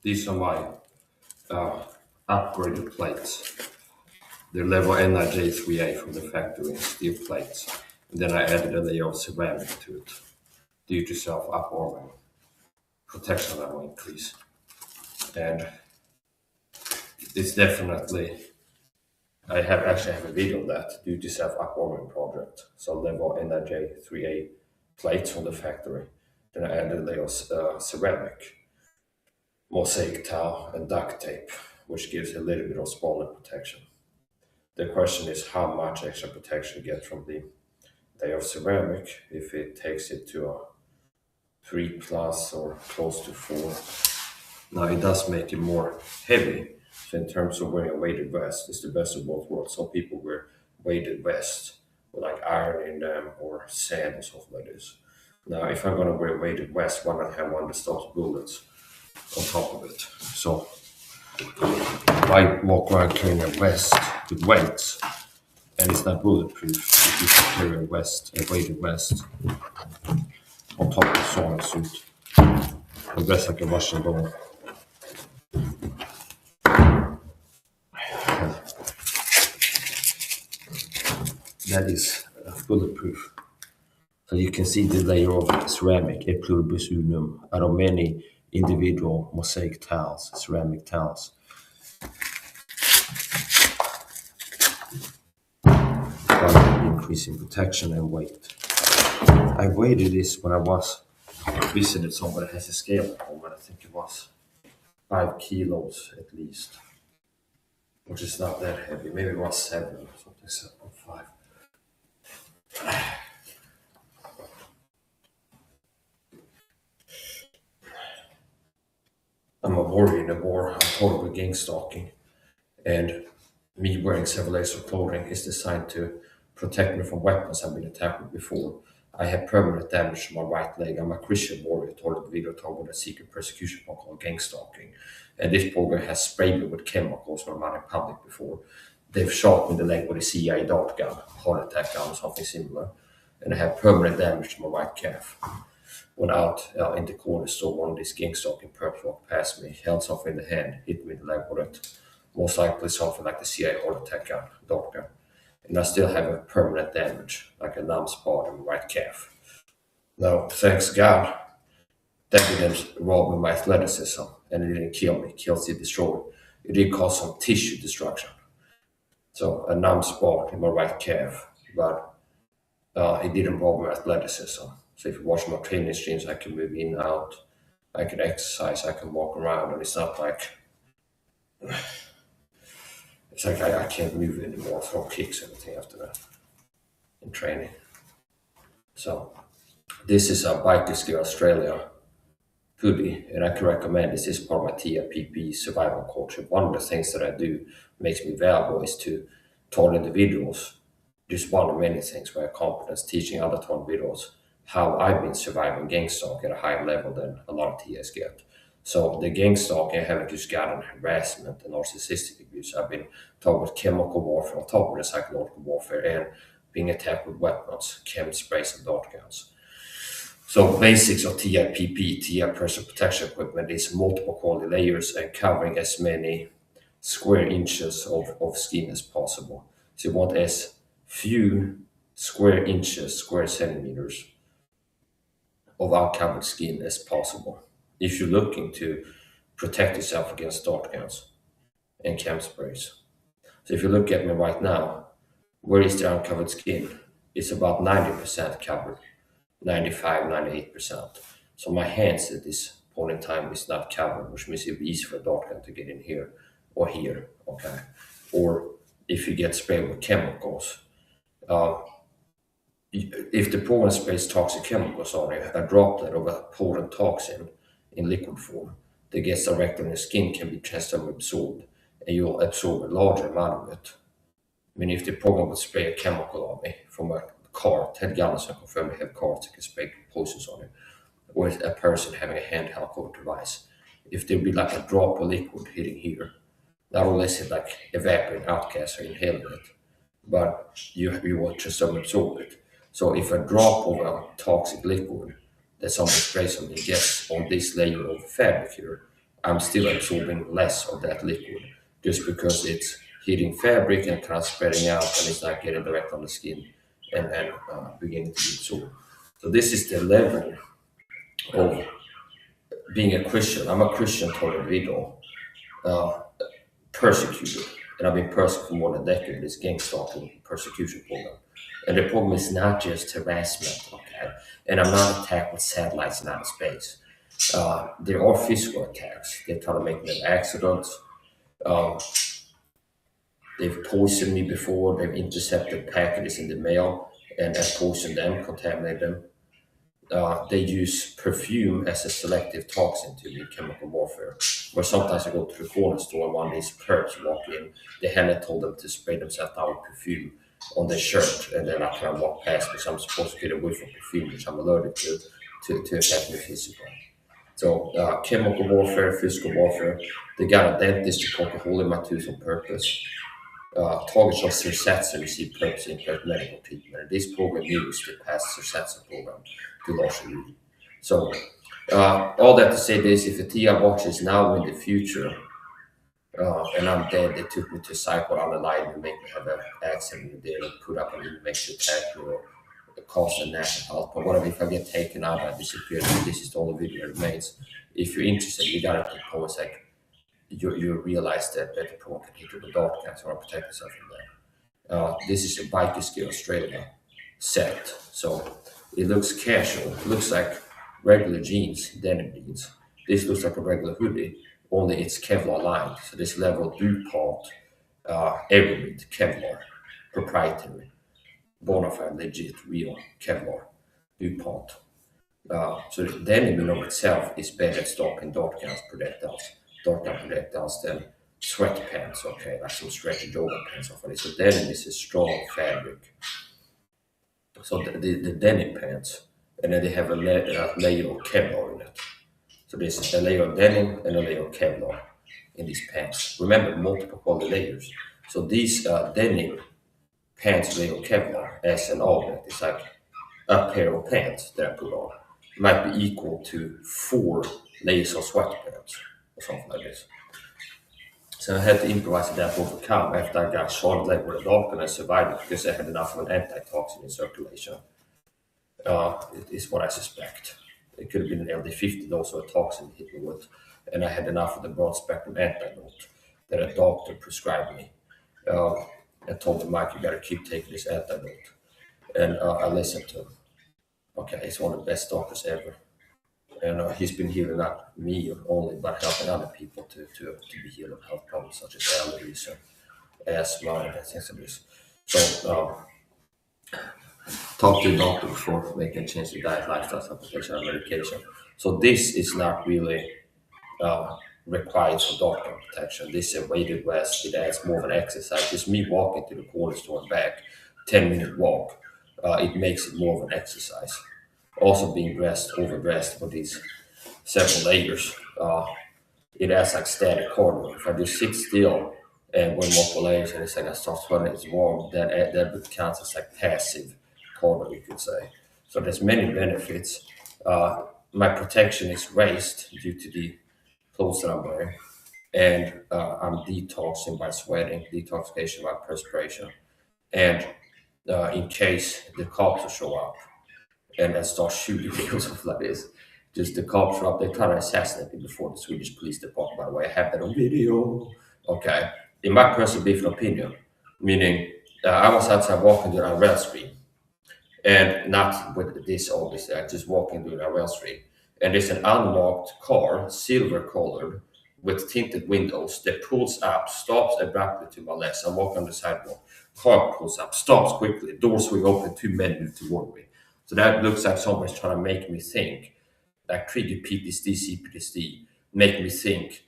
These are my upgraded plates. They're level NIJ3A from the factory, steel plates. And then I added a layer of ceramic to it. Do-it-yourself up-arming protection level increase. And it's definitely, I have actually have a video of that, do-it-yourself up-arming project. So level NIJ3A plates from the factory. Then I added a layer of ceramic, mosaic tile, and duct tape, which gives a little bit of spoiler protection. The question is how much extra protection you get from the layer of ceramic if it takes it to a 3 plus or close to 4. Now it does make it more heavy. So in terms of wearing a weighted vest, it's the best of both worlds. Some people wear weighted vests with like iron in them or sand or something like this. Now if I'm gonna wear a weighted vest, why not have one that stops bullets on top of it? So I walk around carrying a vest with weights, and it's not bulletproof if you can carry a weighted vest on top of a sewing suit. The best like a Russian doll. That is bulletproof. So you can see the layer of ceramic, E pluribus unum, out of many individual mosaic tiles, ceramic tiles. Increasing protection and weight. I weighted this when I visited somebody that has a scale at home, and I think it was 5 kilos at least, which is not that heavy. Maybe it was 7 or something, 7.5. I'm a warrior in a war. I'm total with gang stalking, and me wearing several layers of clothing is designed to protect me from weapons I've been attacked with before. I had permanent damage to my right leg. I'm a Christian warrior, told the video talk about a secret persecution program called gang stalking. And this program has sprayed me with chemicals when I'm out in public before. They've shot me in the leg with a CIA dart gun, heart attack gun, or something similar. And I have permanent damage to my right calf. Went out in the corner store, one of these gang stalking perps walked past me, held something in the hand, hit me in the leg with it. Most likely something like the CIA heart attack gun, dart gun. And I still have a permanent damage, like a numb spot in my right calf. Now, thanks God, that didn't rob me my athleticism, and it didn't kill me. Kills it destroy. It did cause some tissue destruction. So a numb spot in my right calf, but it didn't rob my athleticism. So if you watch my training streams, I can move in and out, I can exercise, I can walk around, and it's not like I can't move anymore, throw kicks, everything after that in training. So this is a Bikers Gear Australia hoodie, and I can recommend this. This is part of my TIPP survival culture. One of the things that I do makes me valuable is to tell individuals, just one of many things where competence, teaching other 12 individuals how I've been surviving gang stalk at a higher level than a lot of TS get. So the gang stalking, I haven't just gotten harassment and narcissistic abuse. I've been taught with chemical warfare on top of the psychological warfare and being attacked with weapons, chem sprays and dart guns. So basics of TIPP, TI personal protection equipment, is multiple quality layers and covering as many square inches of skin as possible. So you want as few square inches, square centimeters of uncovered skin as possible if you're looking to protect yourself against dart guns and chem sprays. So if you look at me right now, where is the uncovered skin? It's about 90% covered, 95, 98%. So my hands at this point in time is not covered, which means it'd be easy for a dart gun to get in here or here, okay? Or if you get sprayed with chemicals, if the program sprays toxic chemicals on you, a droplet of a potent toxin in liquid form that gets directly on your skin can be transdermally absorbed, and you'll absorb a larger amount of it. I mean, if the program would spray a chemical on me from a cart, Ted Gallinson confirmed they have carts that can spray poisons on you, or a person having a handheld Covert device, if there'd be like a drop of liquid hitting here, not only is it like evaporating outcast or inhaling it, but you will just absorb it. So if a drop of a toxic liquid that somebody sprays on me gets on this layer of fabric here, I'm still absorbing less of that liquid just because it's hitting fabric and kind of spreading out and it's not getting direct on the skin and beginning to be absorbed. So this is the level of being a Christian. I'm a Christian taught individual, uh, persecuted, and I've been persecuted for more than a decade. This gang stalking persecution program, and the problem is not just harassment, okay? And I'm not attacked with satellites in outer space. There are physical attacks. They try to make me have accidents. Um, they've poisoned me before. They've intercepted packages in the mail and poisoned them, contaminated them. They use perfume as a selective toxin to be chemical warfare. Where sometimes I go to the corner store and one of these perps walk in, the handler told them to spray themselves down with perfume on their shirt, and then I kind of walk past because I'm supposed to get away from perfume, which I'm allergic to attack me physically. So chemical warfare, physical warfare. They got a dentist to poke a hole in my tooth on purpose. Targets of Cersatsa receive purpose in medical treatment. And this program used the past Cersatsa program to large degree. So all that to say this, if a TI watches now in the future and I'm dead, they took me to psych or line and make me have an accident there and put up an image to attack me or cause a national health. But whatever, if I get taken out, I disappear. This is the only video that remains. If you're interested, you gotta propose like you realize that the program can hit you with dart cancer or protect yourself from that. This is a Biker Ski Australia set. So it looks casual. It looks like regular jeans, denim jeans. This looks like a regular hoodie, only it's Kevlar lined. So this level DuPont, Evermeet Kevlar, proprietary, bona fide, legit, real Kevlar, DuPont. So the denim in of itself is better at stopping dart gun projectiles than sweatpants, okay, like some stretchy yoga pants off of it. So denim is a strong fabric. So the denim pants, and then they have a layer of Kevlar in it. So there's a layer of denim and a layer of Kevlar in these pants. Remember, multiple quality layers. So these denim pants layer of Kevlar as an object is like a pair of pants that I put on. Might be equal to 4 layers of sweatpants or something like this. So I had to improvise that to overcome after I got shot leg with a dog and I survived it because I had enough of an antitoxin in circulation. It is what I suspect. It could have been an LD50 dose of a toxin hit me with, and I had enough of the broad spectrum antidote that a doctor prescribed me. And told me, Mike, you gotta keep taking this antidote. And I listened to him. Okay, he's one of the best doctors ever. And he's been healing not me only, but helping other people to be healed of health problems such as allergies and asthma and things like this. So talk to the doctor before making change to diet, lifestyle, supplementation, and medication. So this is not really required for doctor protection. This is a weighted vest. It adds more of an exercise. Just me walking to the corner store and back, 10-minute walk. It makes it more of an exercise. Also being overdressed with these several layers, it adds like static cardio. If I just sit still and wear multiple layers and it's like I start sweating, it's warm, that counts as like passive cardio, you could say. So there's many benefits. My protection is raised due to the clothes that I'm wearing, and I'm detoxing by sweating, detoxification by perspiration, and in case the cops will show up and then start shooting me or something like this. Just the cops show up, they try to assassinate me before the Swedish police department, by the way. I have that on video. Okay. In my personal belief and opinion, meaning I was outside walking down Rail Street, and not with this obviously, I just walking down Rail Street, and there's an unmarked car, silver colored, with tinted windows that pulls up, stops abruptly to my left. I'm walking on the sidewalk. Car pulls up, stops quickly, doors swing open, 2 men move toward me. So that looks like someone's trying to make me think, like trigger PTSD, CPTSD, make me think,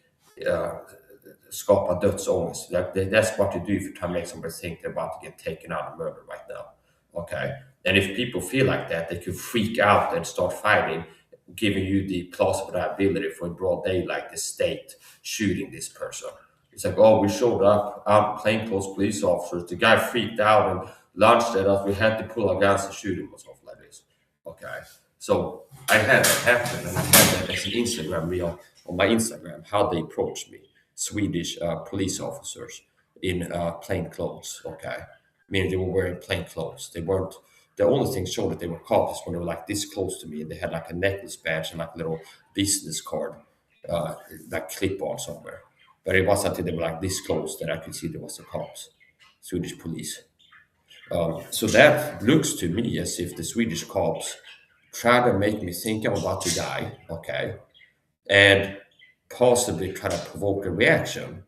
skapa dödsångest. That's what you do if you try to make somebody think they're about to get taken out and murdered right now. Okay? And if people feel like that, they could freak out and start fighting, giving you the plausibility for in broad daylight, the state shooting this person. It's like, oh, we showed up, out plainclothes police officers. The guy freaked out and lunged at us. We had to pull our guns and shoot him or something like this. Okay. So I had that happen, and I had that as an Instagram reel on my Instagram, how they approached me. Swedish police officers in plain clothes, okay? Meaning they were wearing plain clothes. They weren't, the only thing showed that they were cops when they were like this close to me and they had like a necklace badge and like a little business card, like clip on somewhere. But it wasn't until they were like this close that I could see there was the cops, Swedish police. So that looks to me as if the Swedish cops try to make me think I'm about to die, okay, and possibly try to provoke a reaction,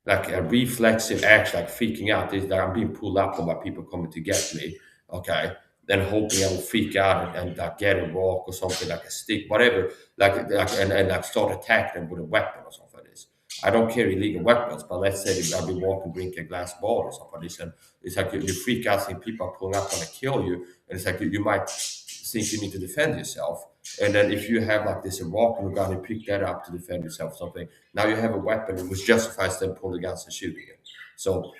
like a reflexive action, like freaking out. It's like I'm being pulled up by people coming to get me, okay, then hoping I will freak out and like get a rock or something, like a stick, whatever, and like start attacking them with a weapon or something like this. I don't carry illegal weapons, but let's say that I've been walking, drinking a glass bottle or something like this, and it's like you freak out, think people are pulling up, want to kill you, and it's like you might think you need to defend yourself. And then if you have like this a rock and a gun, you pick that up to defend yourself, something. Now you have a weapon, which justifies them pulling the guns and shooting it. So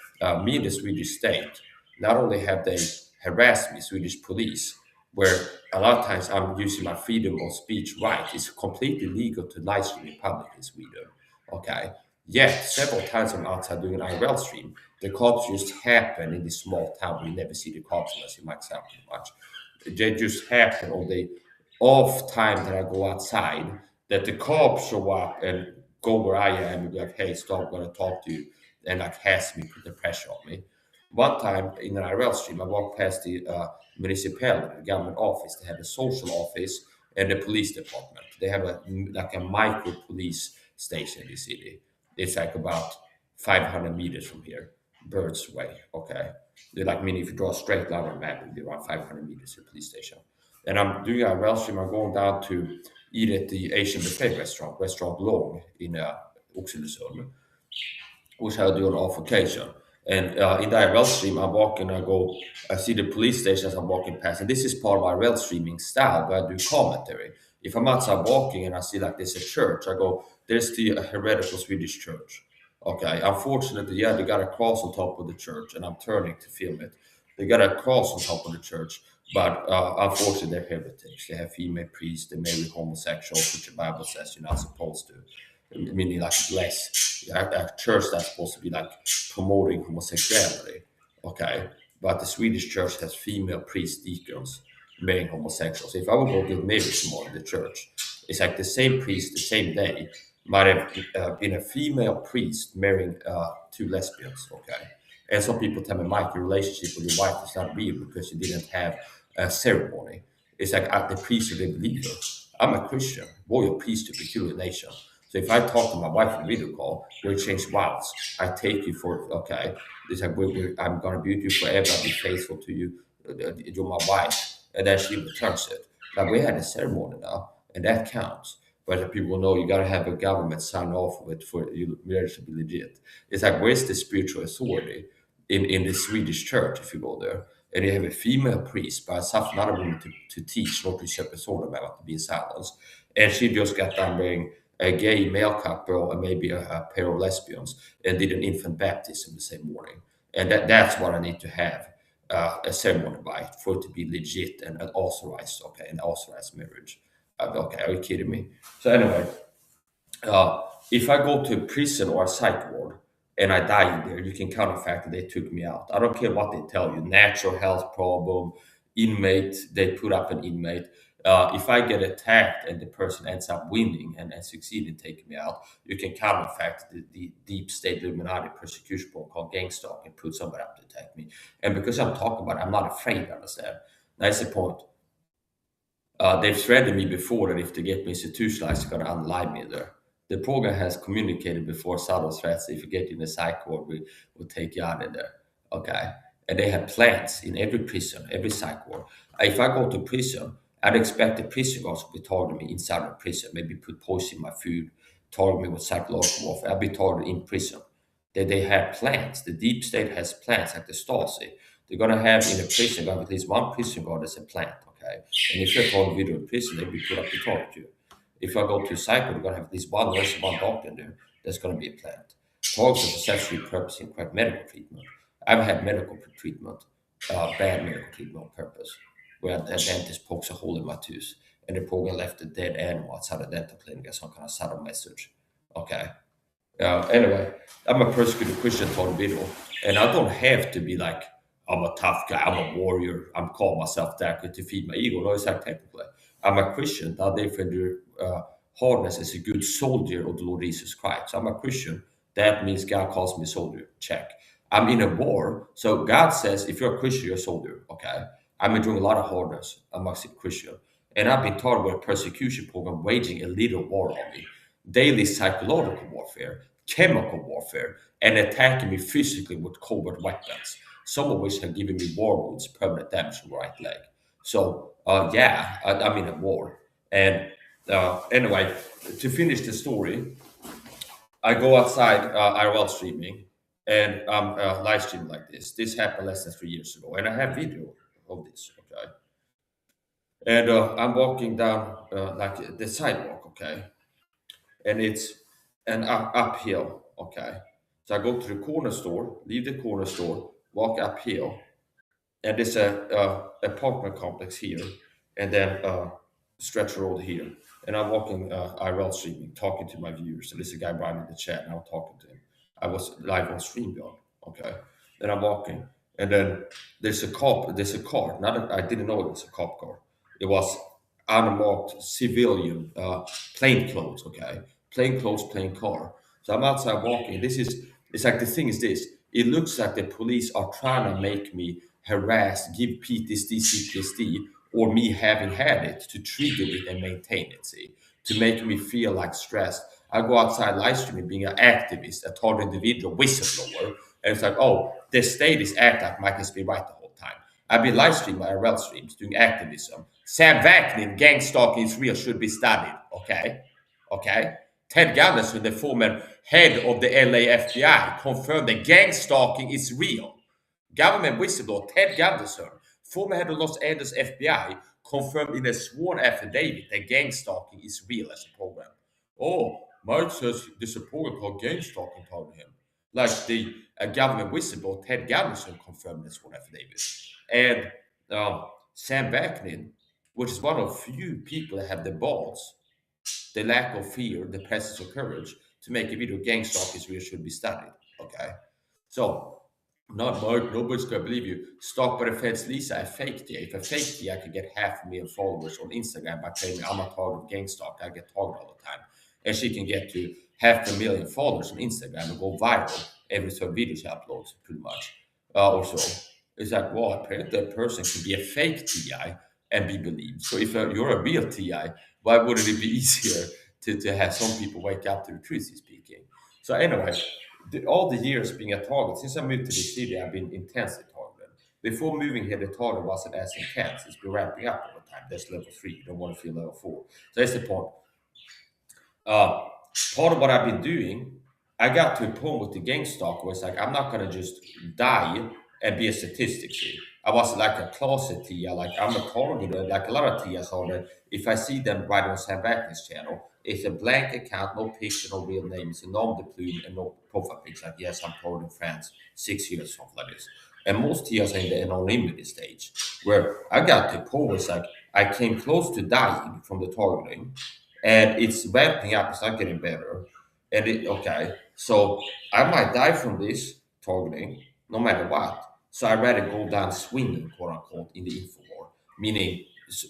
me and the Swedish state, not only have they harassed me, Swedish police, where a lot of times I'm using my freedom of speech right. It's completely legal to live stream in public in Sweden. Okay. Yet several times I'm outside doing an IRL stream, the cops just happen in this small town. We never see the cops unless it might sound too much. They just happen on the off time that I go outside, that the cops show up and go where I am and be like, hey, stop, I'm gonna talk to you, and like has me, put the pressure on me. One time in an IRL stream, I walked past the municipality, the government office. They have a social office and the police department. They have a micro police station in the city. It's like about 500 meters from here, birds way. Okay, they're like, meaning if you draw a straight line on a map, it'd be around 500 meters to the police station. And I'm doing a rail stream. I'm going down to eat at the Asian buffet restaurant Long in Oxelösund, which I do on off occasion. And in that rail stream, I'm walking, I see the police station as I'm walking past. And this is part of my rail streaming style, where I do commentary. If I'm outside walking and I see like there's a church, I go, there's the heretical Swedish church. Okay, unfortunately, yeah, they got a cross on top of the church, and I'm turning to film it. They got a cross on top of the church, but unfortunately, they're heretics. They have female priests, they marry homosexuals, which the Bible says you're not supposed to. Meaning like less a church that's supposed to be like promoting homosexuality, okay, but the Swedish church has female priests, deacons marrying homosexuals. If I would go get married tomorrow in the church, it's like the same priest the same day might have been a female priest marrying two lesbians, okay. And some people tell me, Mike, your relationship with your wife is not real because you didn't have a ceremony. It's like the priest is a believer. I'm a Christian, royal priest to peculiar nation. So if I talk to my wife on video call, we exchange vows. I take you for, okay, it's like I'm going to be with you forever. I'll be faithful to you. You're my wife. And then she returns it. Now, we had a ceremony now, and that counts. But people know you got to have a government sign off of it for your marriage to be legit. It's like, where's the spiritual authority in the Swedish church if you go there? And you have a female priest, but it's not a woman to teach, not to shepherd sword about to be in silence. And she just got done wearing a gay male couple and maybe a pair of lesbians and did an infant baptism the same morning. And that's what I need to have a ceremony by for it to be legit and authorized, okay, an authorized marriage. Okay, are you kidding me? So anyway, if I go to a prison or a psych ward and I die in there, you can count the fact that they took me out. I don't care what they tell you, natural health problem, inmate, they put up an inmate. If I get attacked and the person ends up winning and succeed in taking me out, you can count the fact that the deep state Illuminati persecution program called gang stalking put somebody up to attack me. And because I'm talking about it, I'm not afraid, understand? That's the point. They've threatened me before that if they get me institutionalized, they're going to unalive me there. The program has communicated before subtle threats. If you get in the psych ward, we'll take you out of there. Okay. And they have plans in every prison, every psych ward. If I go to prison, I'd expect the prison guards to be targeting me inside the prison, maybe put poison in my food, target me with psychological warfare. I'll be targeted in prison. They have plans. The deep state has plans, like the Stasi. They're going to have in a prison, at least one prison guard as a plant, okay? And if you're on video in prison, they'll be put up to target you. If I go to psycho, they're going to have at least one nurse and one doctor in there. That's going to be a plant. Targets are for sexually purpose and correct medical treatment. I've had medical treatment, bad medical treatment on purpose, where a dentist pokes a hole in my tooth and the program left a dead animal outside a dental clinic as some kind of subtle message. Okay. Anyway, I'm a persecuted Christian on video, and I don't have to be like, I'm a tough guy, I'm a warrior, I'm calling myself that to feed my ego. No, it's like technically, I'm a Christian that therefore endure hardness as a good soldier of the Lord Jesus Christ. So I'm a Christian. That means God calls me a soldier. Check. I'm in a war, so God says if you're a Christian, you're a soldier. Okay. I'm enduring a lot of hardness amongst the Christian, and I've been taught with a persecution program waging a little war on me, daily psychological warfare, chemical warfare, and attacking me physically with covert weapons, some of which have given me war wounds, permanent damage to the right leg. So, yeah, I'm in a war. And anyway, to finish the story, I go outside IRL streaming, and I'm live streaming like this. This happened less than 3 years ago, and I have video of this. Okay, and I'm walking down like the sidewalk. Okay, and it's an uphill. Okay, so I go to the corner store, leave the corner store, walk uphill, and there's a apartment complex here, and then stretch road here. And I'm walking IRL streaming, talking to my viewers. And there's a guy writing in the chat, and I'm talking to him. I was live on StreamYard. Okay, then I'm walking, and then there's a cop. There's a car. Not I didn't know it was a cop car. It was unmarked civilian, plain clothes. Okay, plain clothes, plain car. So I'm outside walking. It's like the thing is this. It looks like the police are trying to make me harassed, give PTSD, CTSD, or me having had it to trigger it and maintain it, see, to make me feel like stressed. I go outside live streaming being an activist, a tall individual, whistleblower, and it's like, oh, the state is acting like Mike has been right the whole time. I've been live streaming my IRL streams doing activism. Sam Vaknin, gang stalking is real, should be studied. Okay? Okay? Ted Gunderson, the former head of the LA FBI, confirmed that gang stalking is real. Government whistleblower Ted Gunderson, former head of Los Angeles FBI, confirmed in a sworn affidavit that gang stalking is real as a program. Oh, Mike says there's a program called gang stalking told him. Like the government whistleblower Ted Gunderson confirmed in a sworn affidavit. And Sam Vaknin, which is one of few people that have the balls, the lack of fear, the presence of courage to make a video gang stalking is real should be studied. Okay. So not Mark, nobody's gonna believe you. Stalked by the feds, Lisa, a fake TA. If a fake TA, I could get 500,000 followers on Instagram by claiming I'm a target of gang stalk. I get targeted all the time. And she can get to 500,000 followers on Instagram and go viral every third video she uploads, pretty much. Or so. It's like, well, apparently that person can be a fake TI and be believed. So if you're a real TI, why wouldn't it be easier to have some people wake up to the truth he's speaking? So anyway, all the years being a target, since I moved to the city, I've been intensely targeted. Before moving here, the target wasn't as intense. It's been ramping up over time. That's level 3. You don't want to feel level 4. So that's the point. Part of what I've been doing, I got to a point with the gang stalk where it's like, I'm not going to just die and be a statistic here. I was like a closet TIA, like I'm a target, like a lot of TIAs are there. If I see them right on Sam Vaknin's channel, it's a blank account, no picture, no real name. It's a nom de plume and no profile picture. Like, yes, I'm targeted in France, 6 years, something like this. And most TIAs are in the anonymity stage, where I got to a point where it's like, I came close to dying from the targeting, and it's ramping up, it's not getting better. And okay, so I might die from this targeting, no matter what. So I'd rather go down swinging, quote unquote, in the info war, meaning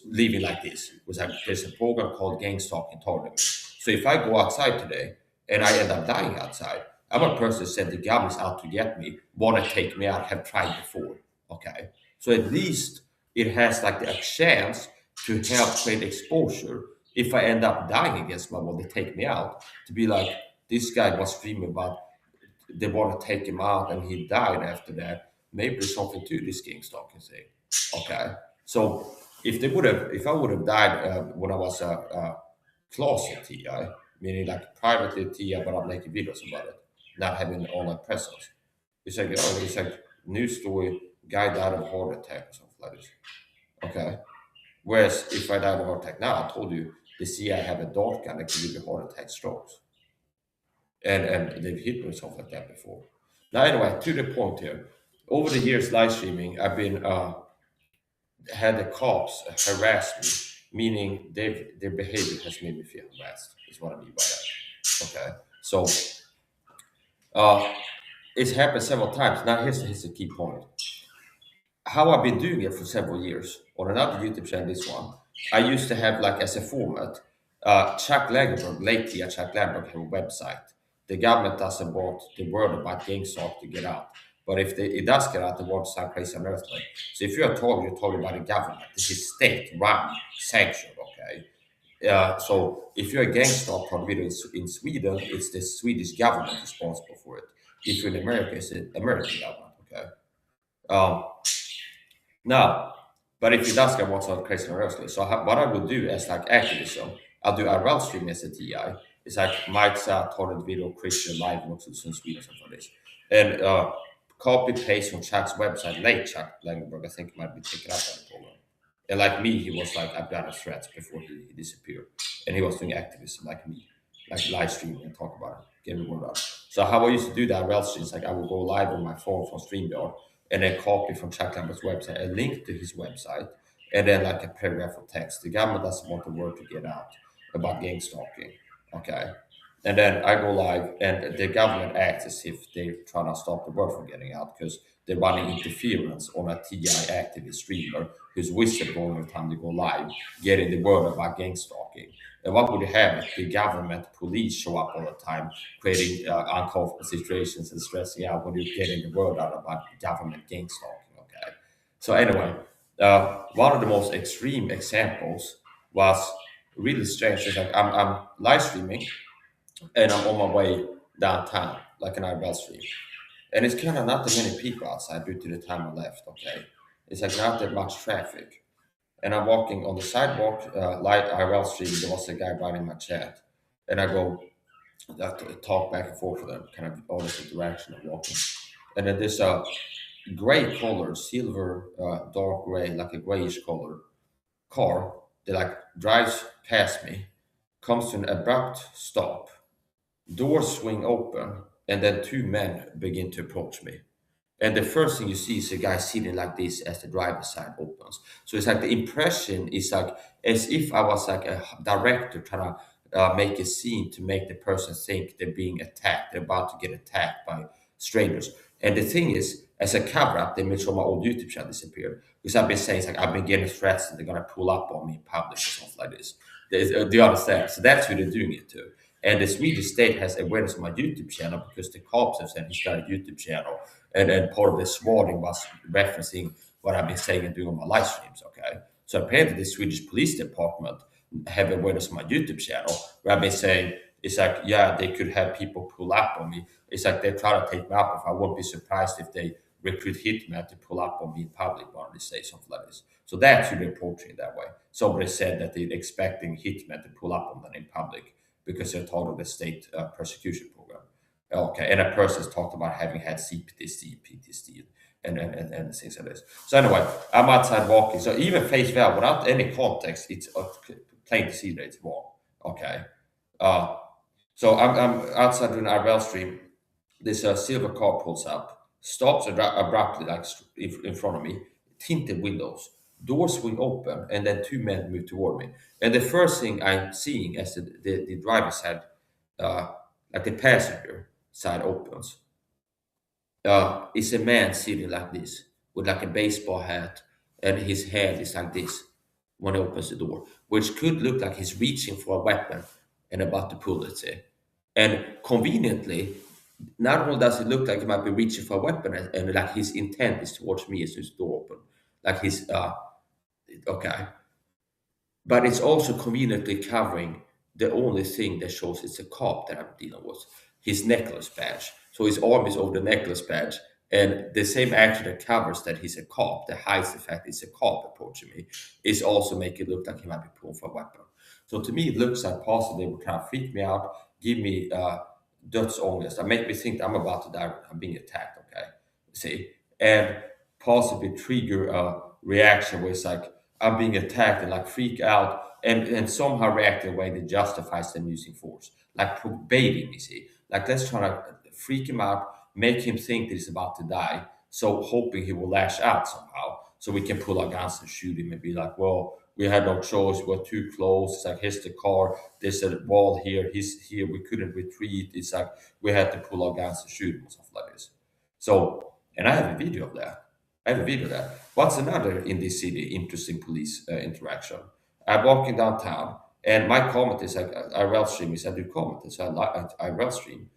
living like this. Because there's a program called gang stalking targeting. So if I go outside today and I end up dying outside, I'm a person that said the government's out to get me, want to take me out, have tried before. Okay, so at least it has like a chance to help create exposure. If I end up dying against my will, they take me out, to be like, this guy was screaming about they want to take him out and he died after that. Maybe there's something to this gang stalking thing. Okay, so if I would have died when I was a closet TI, meaning like privately TI, but I'm making videos about it, not having online presence. It's like, oh, it's like news story, guy died of a heart attack or something like this. Okay. Whereas if I die of a heart attack now, I told you the CIA have a dart gun that can give you heart attack strokes. And they've hit me with something like that before. Now anyway, to the point here. Over the years live streaming, I've been had the cops harass meaning their behavior has made me feel harassed, is what I mean by that. Okay. So uh, it's happened several times. Now here's the key point. How I've been doing it for several years on another YouTube channel, this one, I used to have like as a format, Chuck Lagerberg, lately Chuck Lagerberg have a website. The government doesn't want the word about GameStop to get out. But if it does get out, the word sound crazy on earthly. So if you're talking about the government. This is state-run, sanctioned, okay? So if you're a GameStop video in Sweden, it's the Swedish government responsible for it. If you're in America, it's the American government, okay? Um, Now, but if it does get what's on crazy nervously, so what I would do as like activism, I'll do IRL streaming as a TI. It's like Mike's torrent video, Christian live works in Sweden, something like this. And copy paste from Chuck's website, late Chuck Langenberg, I think might be taken up by the program. And like me, he was like, I've done threats before he disappeared. And he was doing activism like me, like live streaming and talk about it, get the word out. So how I used to do that IRL streams, like I would go live on my phone from StreamYard and then copy from Chuck Lambert's website, a link to his website, and then like a paragraph of text. The government doesn't want the word to get out about gang stalking. Okay. And then I go live, and the government acts as if they're trying to stop the word from getting out because they're running interference on a TI activist streamer who's whistleblowing every time they go live, getting the word about gang stalking. And what would you have if the government police show up all the time, creating uncomfortable situations and stressing out when you're getting the word out about government gang stalking? Okay. So anyway, one of the most extreme examples was really strange. It's like I'm live streaming and I'm on my way downtown, like an IRL stream. And it's kind of not that many people outside due to the time I left, okay? It's like not that much traffic. And I'm walking on the sidewalk, light IRL stream. There was a guy writing my chat. And I go, talk back and forth with them, kind of all this interaction of walking. And then there's a gray color, silver, dark gray, like a grayish color car that like drives past me, comes to an abrupt stop, doors swing open, and then two men begin to approach me. And the first thing you see is a guy sitting like this as the driver's side opens. So it's like the impression is like as if I was like a director trying to make a scene to make the person think they're being attacked, they're about to get attacked by strangers. And the thing is, as a cover up, they made sure my old YouTube channel disappeared. Because I've been saying, it's like, I've been getting threats that they're going to pull up on me in public or something like this. Do you understand? So that's who they're doing it to. And the Swedish state has awareness of my YouTube channel because the cops have said he's got a YouTube channel. And part of the swatting was referencing what I've been saying and doing on my live streams, okay? So apparently the Swedish police department have awareness of my YouTube channel where I've been saying, it's like, yeah, they could have people pull up on me. It's like they try to take me up. If I won't be surprised if they recruit hitmen to pull up on me in public one of these days, something like this. So that's who they're portraying that way. Somebody said that they're expecting hitmen to pull up on them in public because they're part of the state persecution program. Okay, and a person's talked about having had CPTSD, PTSD, and things like this. So anyway, I'm outside walking. So even face value, without any context, it's plain to see that it's wrong. Okay. Uh, so I'm outside doing an IRL stream. This silver car pulls up, stops abruptly, like in front of me, tinted windows, doors swing open, and then two men move toward me. And the first thing I'm seeing as the driver side, like the passenger side opens, is a man sitting like this with like a baseball hat, and his head is like this when he opens the door, which could look like he's reaching for a weapon and about to pull it. Say. And conveniently, not only does it look like he might be reaching for a weapon, and like his intent is towards me as his door open, like he's okay, but it's also conveniently covering the only thing that shows it's a cop that I'm dealing with, his necklace badge. So his arm is over the necklace badge, and the same action that covers that he's a cop, that hides the fact he's a cop approaching me, is also making it look like he might be pulling for a weapon. So to me, it looks like possibly they would try to freak me out, give me dödsångest, and make me think I'm about to die, I'm being attacked, okay? See? And possibly trigger a reaction where it's like, I'm being attacked and like freak out and somehow react in a way that justifies them using force. Like baiting me, see? Like let's try to freak him out, make him think that he's about to die, so hoping he will lash out somehow. so we can pull our guns and shoot him and be like, well, we had no choice, we're too close. It's like, here's the car, there's a wall here, he's here, we couldn't retreat. It's like we had to pull our guns and shoot him and stuff like this. So, and I have a video of that. I have a video of that. What's another in this city interesting police interaction? I'm walking downtown, and my comment is like, I rail stream is I do comment, so I rail stream.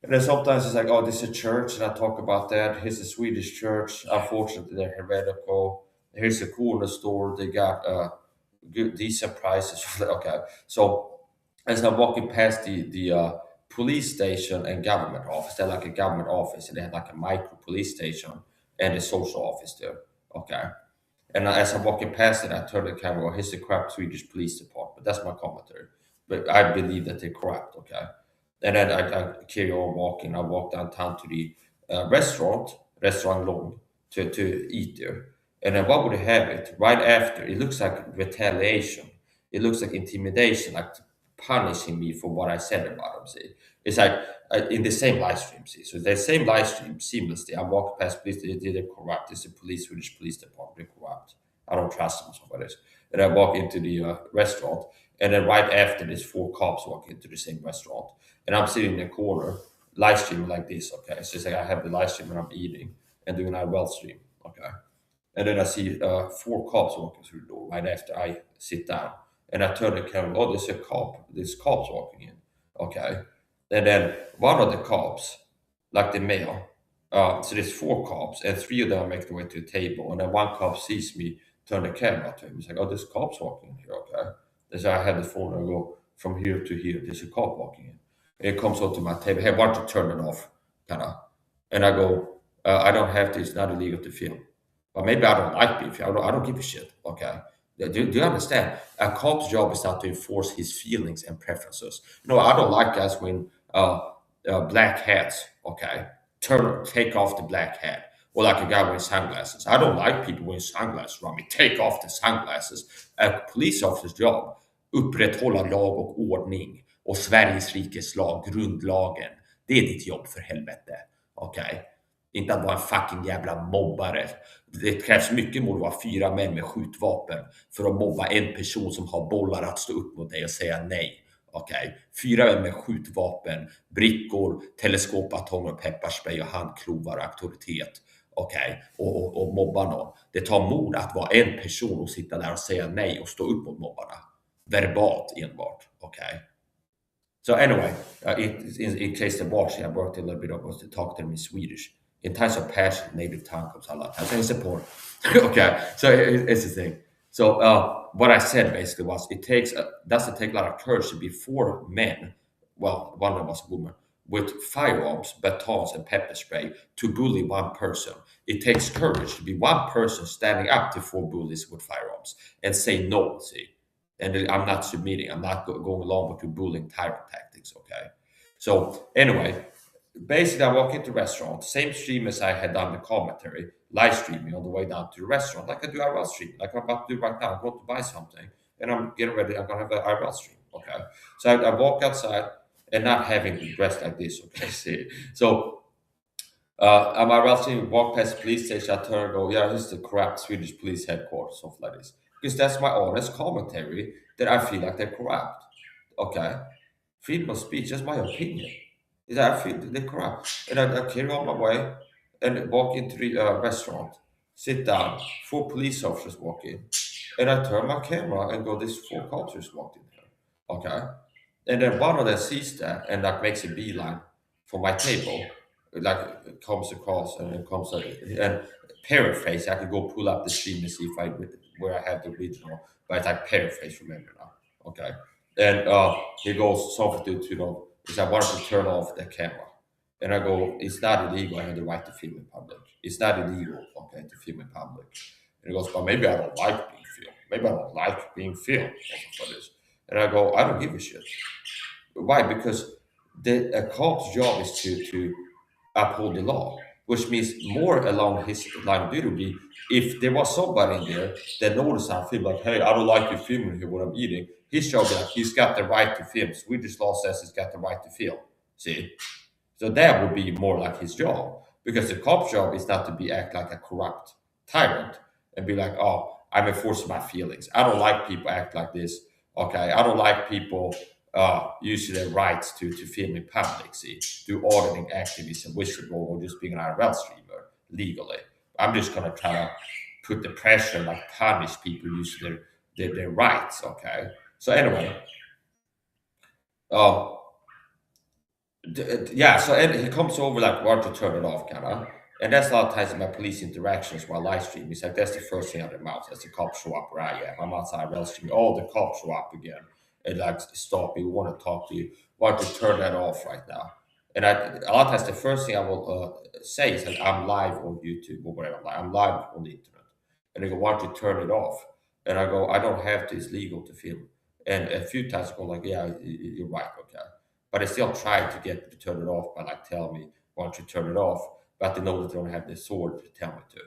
And then sometimes it's like, oh, this is a church, and I talk about that. Here's a Swedish church. Unfortunately, they're heretical. Here's a corner store. They got good, decent prices. Okay, so as I'm walking past the police station and government office, they're like a government office, and they have like a micro police station and a social office there. Okay, and as I'm walking past it, I turn the camera. Oh, here's the corrupt Swedish police department. That's my commentary. But I believe that they're corrupt. Okay, and then I carry on walking. I walk downtown to the restaurant Long, to eat there. And then what would have it right after? It looks like retaliation. It looks like intimidation, like punishing me for what I said about him. See, it's like in the same live stream. See, so the same live stream seamlessly. I walk past police. They're corrupt. It's a Swedish police department. They're corrupt. I don't trust them. So this. And I walk into the restaurant, and then right after, there's four cops walk into the same restaurant, and I'm sitting in the corner, live streaming like this. Okay, so it's like I have the live stream and I'm eating and doing a well stream. Okay, and then I see four cops walking through the door right after I sit down. And I turn the camera, oh, there's a cop. There's cops walking in. Okay. And then one of the cops, like the male, so there's four cops, and three of them make their way to the table. And then one cop sees me, turn the camera to him. He's like, oh, there's cops walking in here. Okay. And so I have the phone and I go from here to here. There's a cop walking in. And it comes up to my table. Hey, why don't you turn it off? Kind of. And I go, I don't have to. It's not illegal to film. But maybe I don't like beef. I don't give a shit. Okay. Do you understand? A cop's job is not to enforce his feelings and preferences. I don't like guys wearing black hats. Okay. Take off the black hat. Or like a guy wearing sunglasses. I don't like people wearing sunglasses around me. Take off the sunglasses. A police officer's job, upprätthålla lag och ordning och Sveriges rikes lag, grundlagen. Det är ditt jobb för helvete. Okej? Inte att vara en fucking jävla mobbare. Det krävs mycket mod att vara 4 män med skjutvapen för att mobba en person som har bollar att stå upp mot dig och säga nej. Okej? 4 män med skjutvapen, brickor, teleskopbatonger, pepparspray och handklovar och auktoritet. Okej? Och mobba någon. Det tar mod att vara en person och sitta där och säga nej och stå upp mot mobbarna. Verbalt enbart. Okej? So anyway, in case they're watching, I worked a little bit of to talk to them in Swedish. In times of passion, native tongue comes a lot. I support. Okay, so it's the thing. So what I said basically was, doesn't take a lot of courage to be 4 men. Well, one of them was a woman with firearms, batons, and pepper spray to bully one person. It takes courage to be one person standing up to 4 bullies with firearms and say no. See. And I'm not submitting. I'm not going along with your bullying tyrant tactics, okay? So anyway, basically I walk into the restaurant, same stream as I had done the commentary, live streaming on the way down to the restaurant, like I do IRL stream, like I'm about to do right now. I'm going to buy something, and I'm getting ready. I'm going to have an IRL stream, okay? So I walk outside and not having to dress like this, okay? See? So I'm IRL stream, walk past the police station, I turn and go, yeah, this is the corrupt Swedish police headquarters, stuff like this. Because that's my honest commentary that I feel like they're corrupt. Okay? Freedom of speech, that's my opinion. Is that I feel they're corrupt. And I carry on my way and walk into the restaurant, sit down, 4 police officers walk in, and I turn my camera and go, this 4 cops just walked in here. Okay? And then one of them sees that and like makes a beeline for my table, like comes across and comes and paraphrase. I could go pull up the stream and see if where I have the original, but it's like paraphrase from memory now. Okay, and he goes something to is I wanted to turn off the camera, and I go, it's not illegal. I have the right to film in public. It's not illegal, okay, to film in public. And he goes, but maybe I don't like being filmed. Maybe I don't like being filmed for this. And I go, I don't give a shit. Why? Because a cop's job is to uphold the law, which means more along his line of duty would be if there was somebody in there that noticed I feel like, hey, I don't like you filming here when I'm eating. His job is like, he's got the right to film. Swedish law says he's got the right to film. See? So that would be more like his job. Because the cop's job is not to act like a corrupt tyrant. and be like, oh, I'm enforcing my feelings. I don't like people act like this. Okay, I don't like people using their rights to film in public, see, do auditing activism, whistleblower, or just being an IRL streamer legally. I'm just gonna try to put the pressure, like punish people using their rights. Okay. So anyway, um, yeah. So and he comes over like want to turn it off, kind of. And that's a lot of times in my police interactions while live streaming. It's like that's the first thing out of their mouth as the cops show up where I am. I'm outside IRL streaming. Oh, the cops show up again. And like stop me. We want to talk to you. Why don't you turn that off right now? And a lot of times the first thing I will say is like I'm live on YouTube or whatever. Like, I'm live on the internet. And they go, why don't you turn it off? And I go, I don't have to. It's legal to film. And a few times I go like, yeah, you're right, okay. But I still try to get them to turn it off by like tell me, why don't you turn it off? But they know that they don't have the sword to tell me to.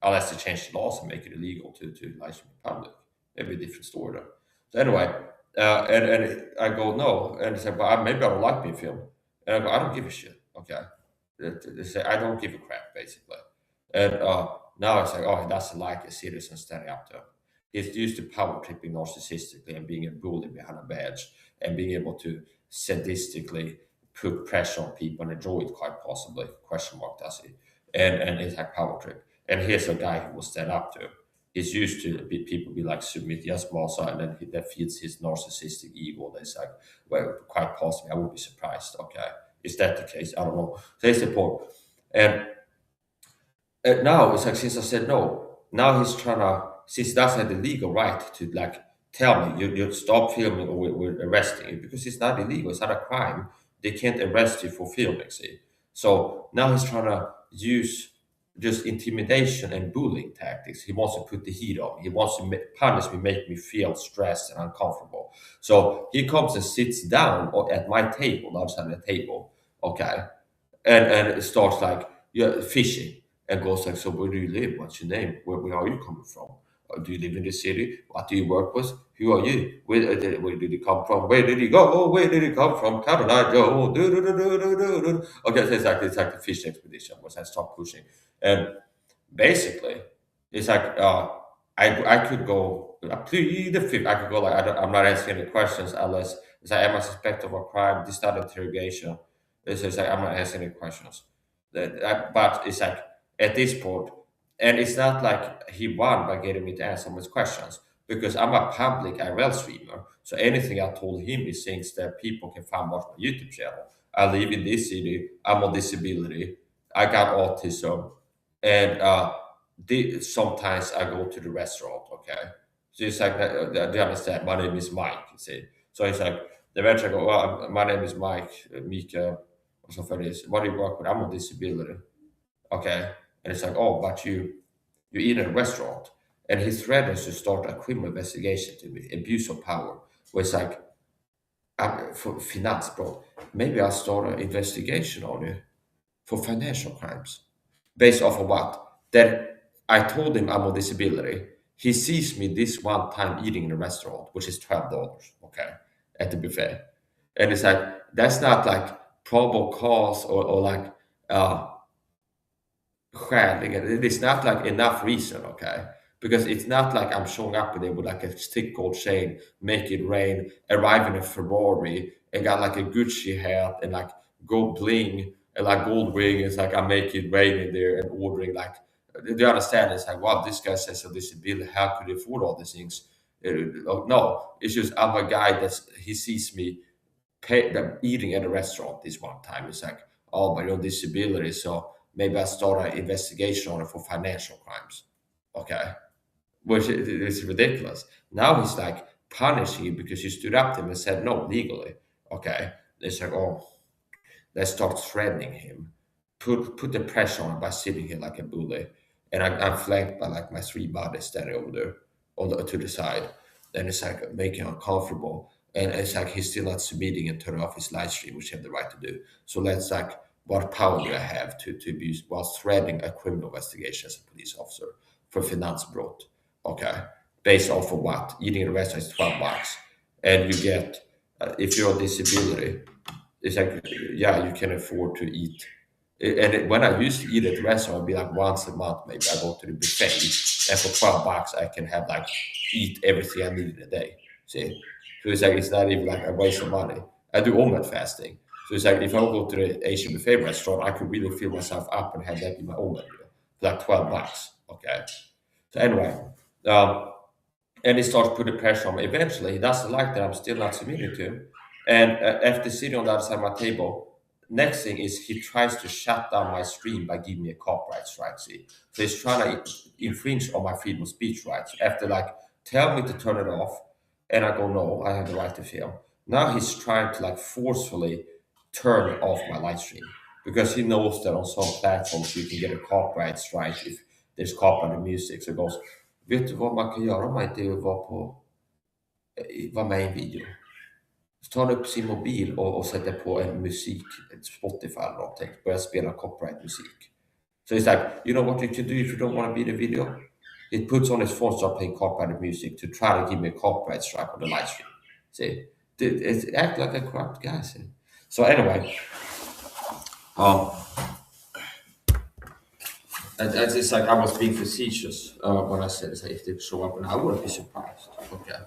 Unless they change the laws and make it illegal to live stream in public. Maybe a different story though. So anyway, and I go, no. And they say, but maybe I don't like being filmed. And I go, I don't give a shit, okay. They say, I don't give a crap, basically. And now it's like, oh, he doesn't like a citizen standing up to him. He's used to power tripping narcissistically and being a bully behind a badge and being able to sadistically put pressure on people and enjoy it quite possibly, question mark, does he? And it's like power trip. And here's a guy who will stand up to him. He's used to people be like submit yes boss and then that feeds his narcissistic ego. That's like, well, quite possibly I would be surprised. Okay, is that the case? I don't know. So that's the point. And now it's like since I said no, now he's trying to since he doesn't have the legal right to like tell me you stop filming or we're arresting you because it's not illegal, it's not a crime. They can't arrest you for filming, see. So now he's trying to use just intimidation and bullying tactics. He wants to put the heat on me. He wants to punish me, make me feel stressed and uncomfortable. So he comes and sits down at my table, outside the table, okay, and starts like fishing and goes like, so where do you live? What's your name? Where are you coming from? Do you live in the city? What do you work with? Who are you? Where did you come from? Where did you go? Where did you come from? Can I go? Okay, so it's like the fish expedition was I start pushing. And basically, it's like I could go plead the fifth. I could go like I'm not asking any questions unless it's like am I suspected of a crime? This is not interrogation. It's just like I'm not asking any questions. But it's like at this point, and it's not like he won by getting me to answer some of his questions because I'm a public IRL streamer. So anything I told him is things that people can find watch my YouTube channel. I live in this city. I'm on disability. I got autism, and sometimes I go to the restaurant. Okay, so it's like do you understand? My name is Mike. You see, so it's like eventually I go. Well, my name is Mike. Mika. Or something like this. What do you work with? I'm on disability. Okay, and it's like, oh, but you eat in a restaurant, and he threatens to start a criminal investigation to me, abuse of power. Where it's like, for finance, bro. Maybe I'll start an investigation on you for financial crimes. Based off of what? That I told him I'm on disability. He sees me this one time eating in a restaurant, which is $12, okay, at the buffet. And it's like, that's not like probable cause or like skälig. It is not like enough reason, okay? Because it's not like I'm showing up there with like a stick gold chain, make it rain, arrive in a Ferrari, and got like a Gucci hat and like gold bling and like gold ring. It's like I make it rain in there and ordering like. Do you understand? It's like, wow, this guy says a disability. How could he afford all these things? No, it's just I'm a guy that's he sees me eating at a restaurant this one time. It's like, oh, but you're on disability, so maybe I start an investigation on it for financial crimes. Okay, which is ridiculous. Now he's like punishing you because you stood up to him and said no legally. Okay, it's like, oh, let's start threatening him, put the pressure on him by sitting here like a bully, and I'm flanked by like my three buddies standing over there to the side. Then it's like making him uncomfortable, and it's like he's still not submitting and turning off his live stream, which he have the right to do. So let's like, what power do I have to abuse while threatening a criminal investigation as a police officer for finance fraud? Okay, based off of what? Eating in a restaurant is $12, and you get if you're on disability, it's like, yeah, you can afford to eat When I used to eat at the restaurant, it'd be like once a month, maybe I go to the buffet, and for $12, I can have like eat everything I need in a day. See, so it's like it's not even like a waste of money. I do omelette fasting, so it's like if I go to the Asian buffet restaurant, I could really fill myself up and have that in my omelette meal for like $12. Okay, so anyway, um, and he starts putting pressure on me. Eventually, he doesn't like that I'm still not submitting to him. And after sitting on the other side of my table, next thing is he tries to shut down my stream by giving me a copyright strike. See, so he's trying to infringe on my freedom of speech rights. After like tell me to turn it off, and I go no, I have the right to film. Now he's trying to like forcefully turn off my live stream because he knows that on some platforms you can get a copyright strike if there's copyrighted music. So he goes, vet du vad man kan göra om man inte vara med i en video? Så tar han upp sin mobil och sätter på en musik, ett Spotify eller någonting, börjar spela copyright musik. So it's like, you know what you can do if you don't want to be in the video? It puts on his phone, start playing copyrighted music to try to give me a copyright strike on the live stream. See, it act like a corrupt guy. See? So anyway, it's like I was being facetious when I said if they show up, and I wouldn't be surprised. Okay,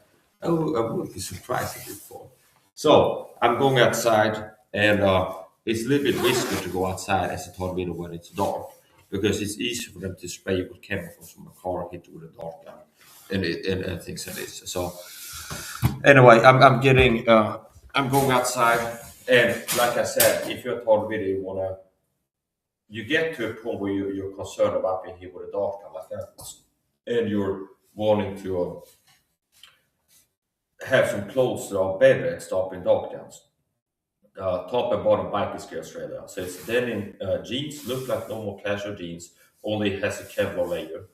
I wouldn't be surprised if it fall. So I'm going outside, and it's a little bit risky to go outside as I told me when it's dark because it's easy for them to spray you with chemicals from a car hit with a dark gun and things like this. So anyway, I'm going outside, and like I said, if you're told video you get to a point where you're concerned about being hit with a dart gun like that, and you're wanting to have some clothes that are better at stopping dart guns. Top and bottom bike gear Australia. So it's denim jeans, look like normal casual jeans, only has a Kevlar layer,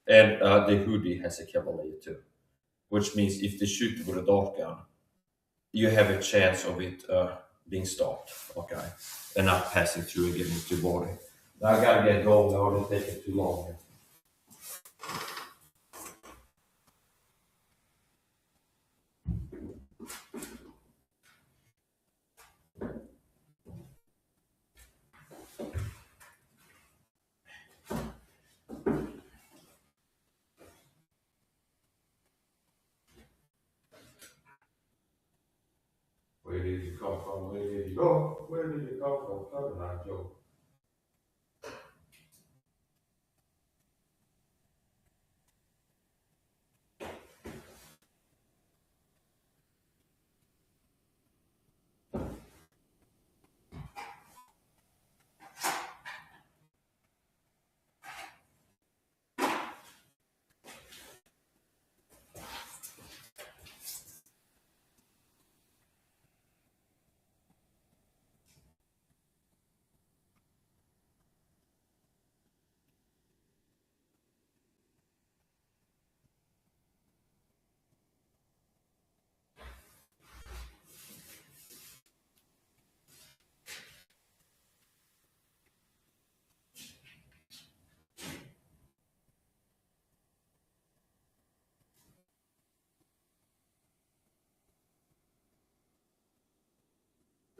and the hoodie has a Kevlar layer too, which means if they shoot you with a dart gun, you have a chance of it being stopped, okay, and not passing through and getting into your body. Now I gotta get going. I already taking too long here. Where did you come from? Where did you go? Where did you come from? Ferdinand Joe.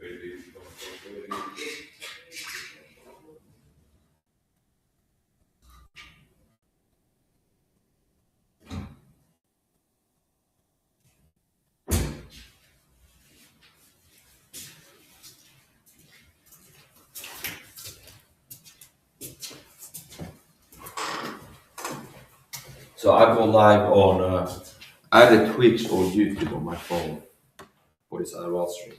Where did you come from? Where did you go? So I go live on either Twitch or YouTube on my phone for this other stream.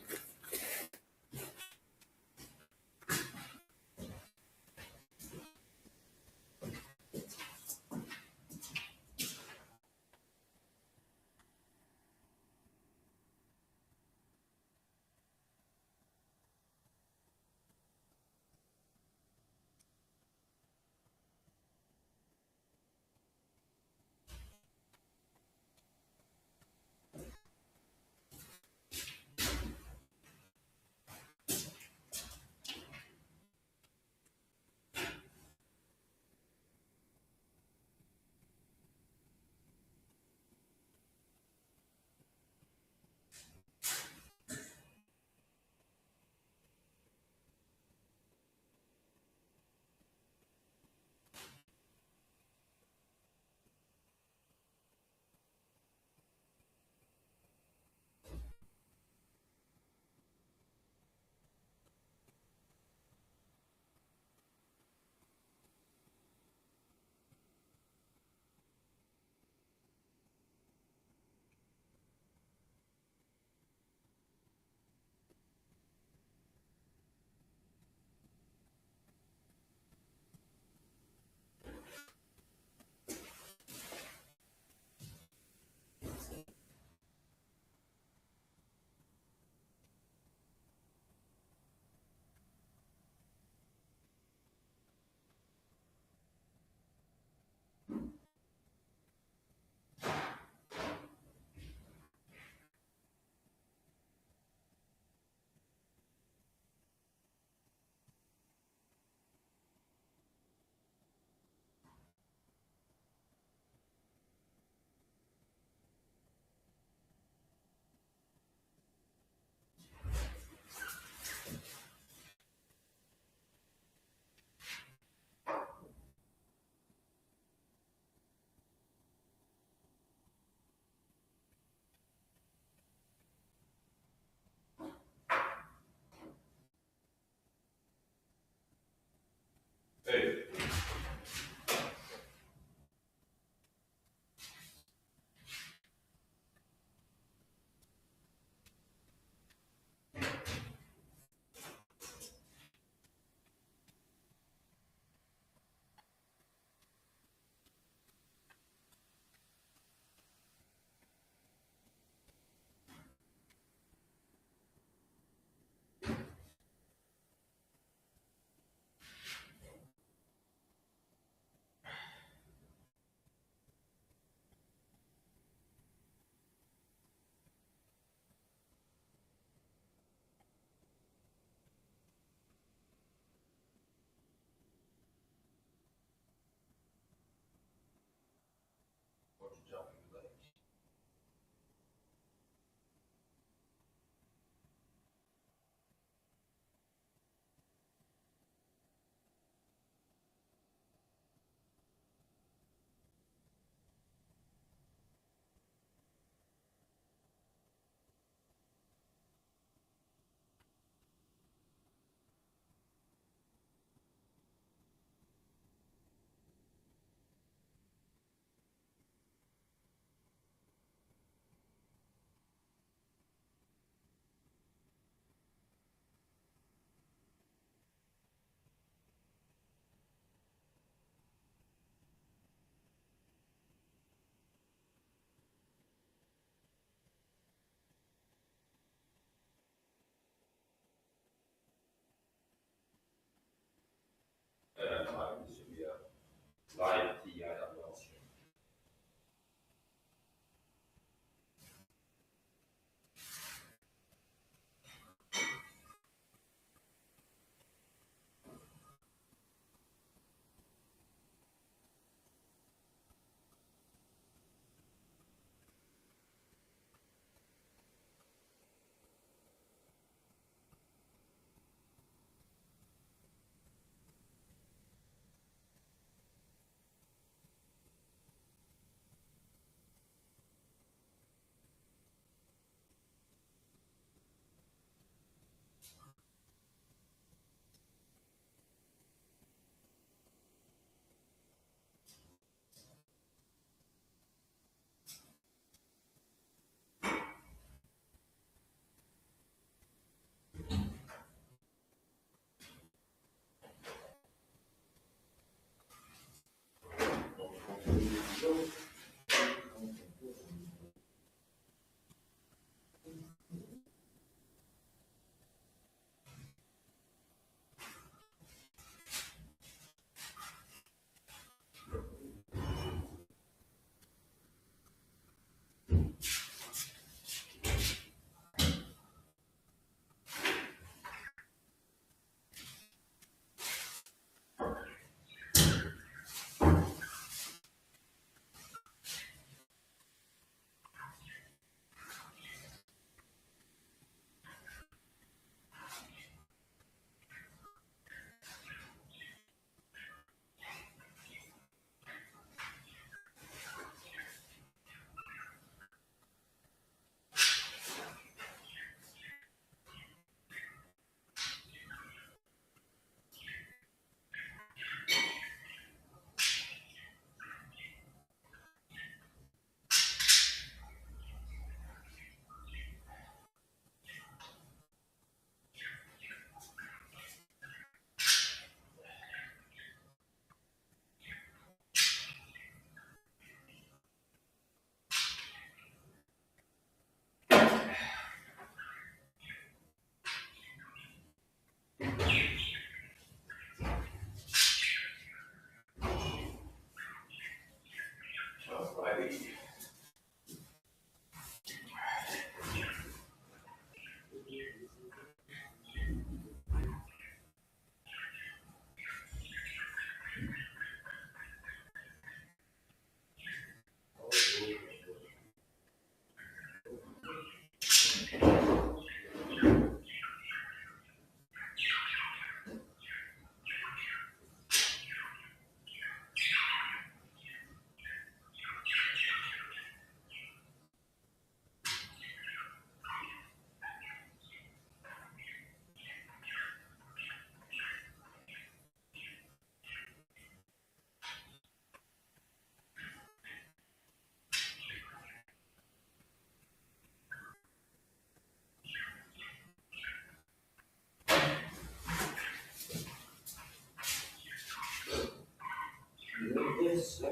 Yes.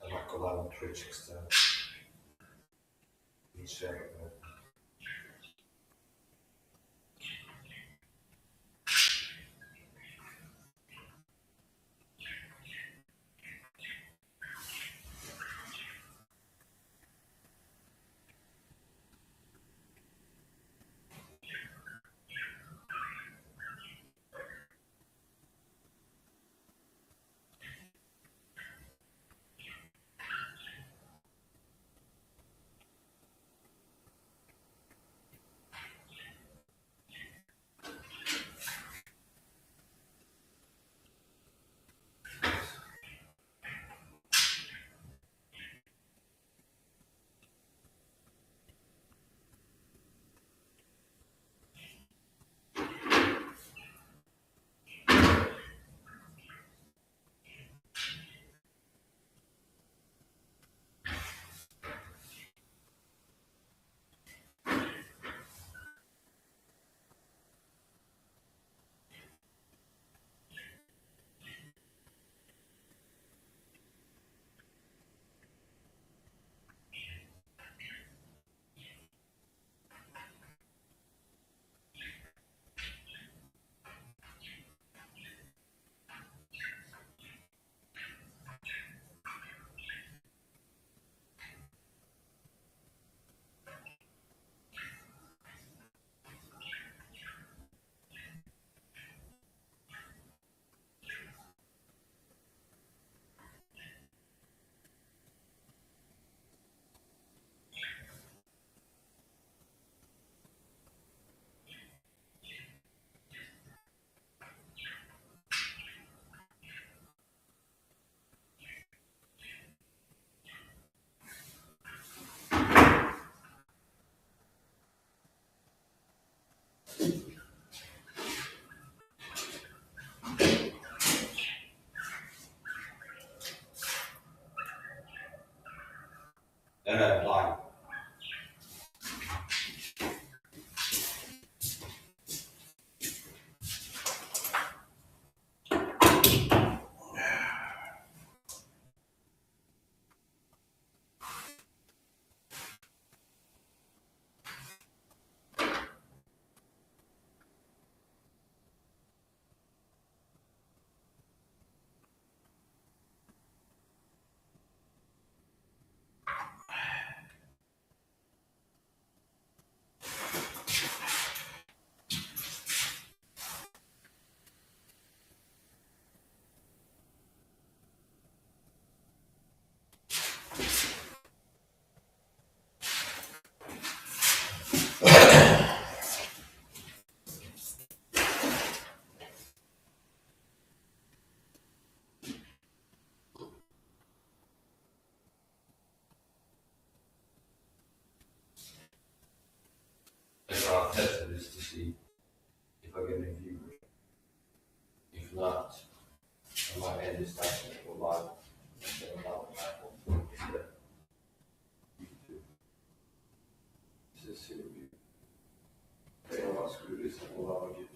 I like a lot of Twitch extent. Like, I'll test this to see if I get any viewers. If not, I might end this time and go live. Instead of now on Apple. Instead. YouTube. This is interview. Okay, I'll screw this and we'll have a YouTube.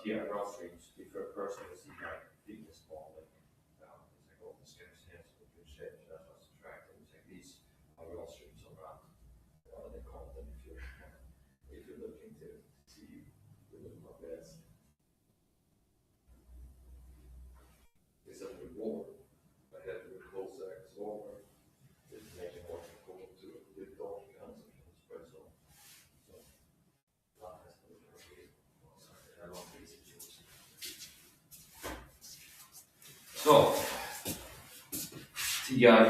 here across streams, if you're a person who sees like fitness ball, like it's like all this kind of hands with good shape, that's what's attractive. It's like these are real streams around. They call them if you're looking to see you look my best. It's a reward. I had to close that as well. It's making more difficult to do dog kinds of espresso. So that has to be very I love these situations. So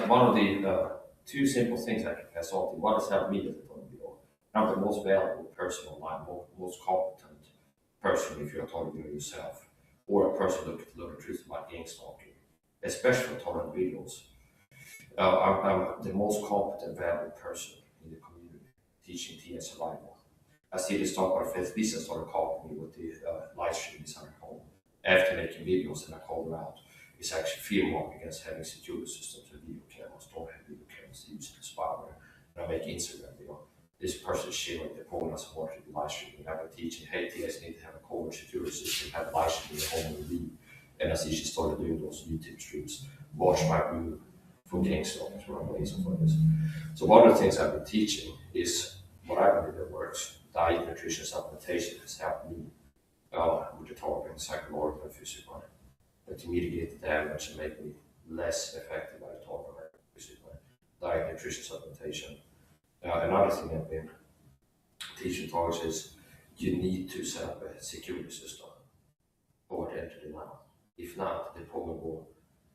one of the two simple things I can pass on to what does help me as a automobile? I'm the most valuable person online, most competent person if you're automobile yourself, or a person looking to learn the truth about gang stalking, especially for automobile videos. I'm the most competent, valuable person in the community teaching TS survival. I see this talk about Facebook business started calling me with the live stream inside my home. After making videos and I called them out, it's actually fear walk against having security systems and video cameras, don't have video cameras used to spyware. And I make Instagram video. This person is sharing their phone as I watch the live stream. And I've been teaching, hey, TS need to have a Covert security system, have a live stream in the home and leave. And I see she started doing those YouTube streams. Watch my view for gang stalking, for reason for this. So one of the things I've been teaching is what I believe that works. Diet, nutrition, supplementation has helped me with the targeting psychological and physical, but to mitigate the damage and make me less effective by the targeting physical. Diet, nutrition, supplementation. Another thing I've been teaching targets is you need to set up a security system for the entry now. If not, they probably will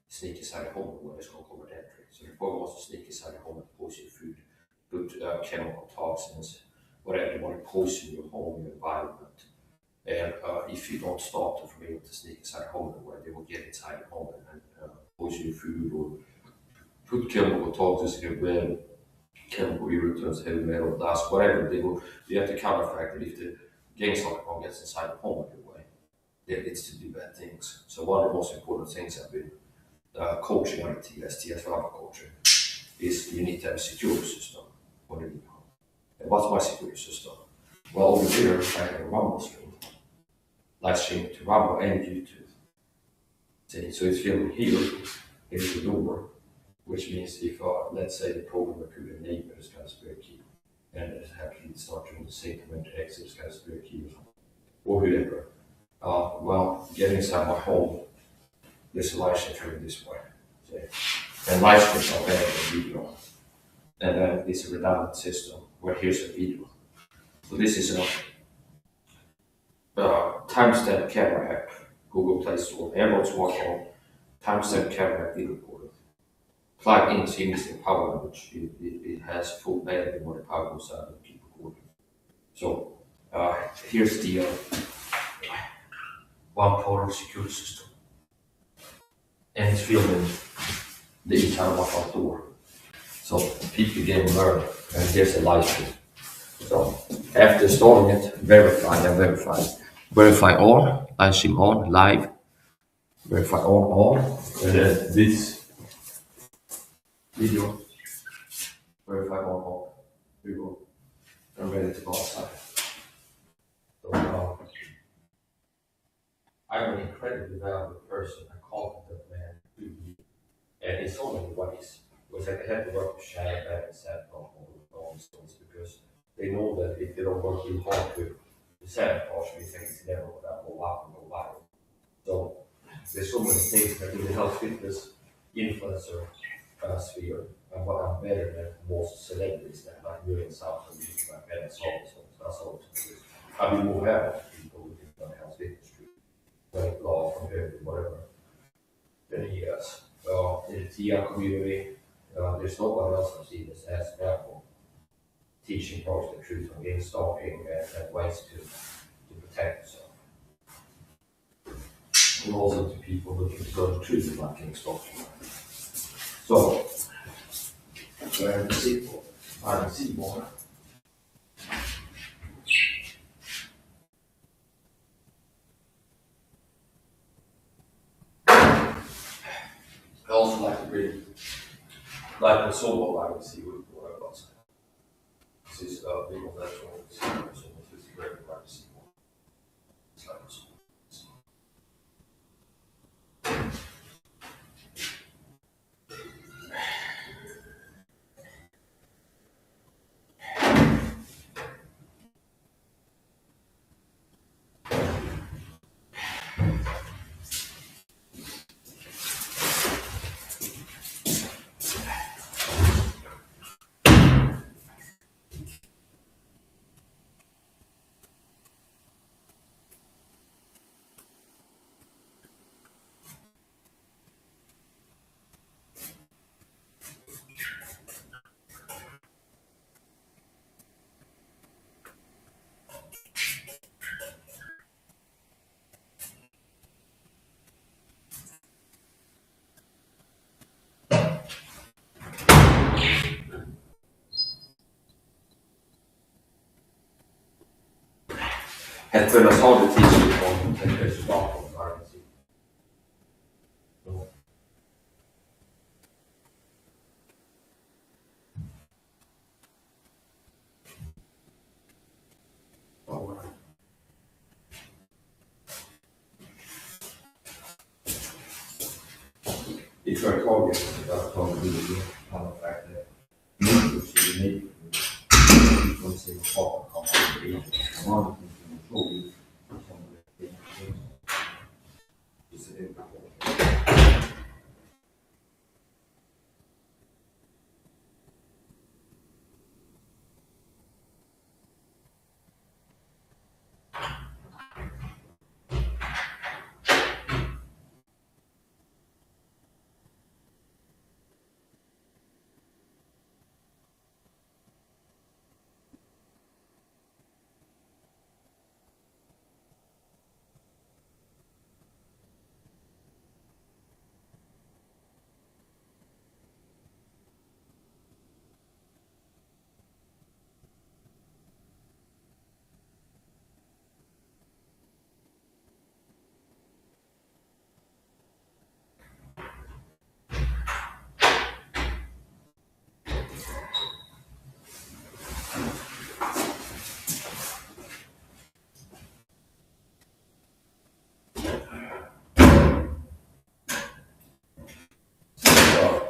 sneak inside the home where it's called covert entry. So they probably want to sneak inside the home and poison your food, put chemical toxins, whatever they want to poison your home, your environment. And if you don't stop them from being able to sneak inside the home where they will get inside the home and poison your food or put chemical toxins in your bread, chemical irritants, heavy metal, dust, whatever they will, you have to counterfact that if the gang stalker gets inside the home anyway, it leads to do bad things. So one of the most important things I've been coaching on TS Rubber coaching is you need to have a security system when you leave home. And what's my security system? Well, over here I have a Rumble stream, live stream to Rumble and YouTube. See, so it's filming here, here's the door, which means if let's say the programmer could be a neighbor, it's got a spare key, and it happens to start doing the same command to exit, it's got a spare key or something, or whoever. Well, getting inside my home, there's a live stream this way. See? And live streams are better than video. And then it's a redundant system where here's a video. So this is a timestamp camera app, Google Play Store, everyone's watching timestamp camera app video recorder. Plug in seamlessly power, which it has full bandwidth when the power goes out and keep recording. So here's the one portal security system. And it's filming the inside of my front door. So people can learn, and here's a live stream. So after starting it, verify and verify. Verify on, live stream on, live. Verify on, and then this video. Verify on. We go. I'm ready to go outside. So I'm an incredibly valuable person, a competent man to be, and in so many ways. Because I had to work with shadow back and set on all these things because they know that if they don't work too hard to sabotage me, things never will go up and go viral. So there's so many things that in the health fitness influencer sphere, and what I'm better than most celebrities that like millions out on YouTube, like Ben and that's all. I've been more valuable to people within the health fitness street, like law from here to whatever. Many years. In the TR community, there's nobody else I've seen this as valuable teaching folks the truth on gang stalking and ways to protect yourself. And also to people looking to learn the truth about gang stalking. So, where the sequel, I can see more. I also like to read, like the solo line, see what I was. This is people that want to see, so it's very hard to see more. It's like a solo. Hetternas har det tidigt på resultat på arbetstid. I företaget där tar vi alla färger. De ser vad kommer att bli. De har en information som det ser ut på.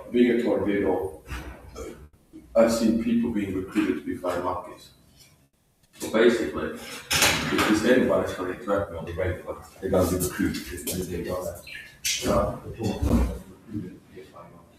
Being a tornado, I've seen people being recruited to be fire monkeys. So basically, if there's anybody's going to interact me on the regular, they're going to be recruited if they do that. The tornado is recruited to be a fire monkey.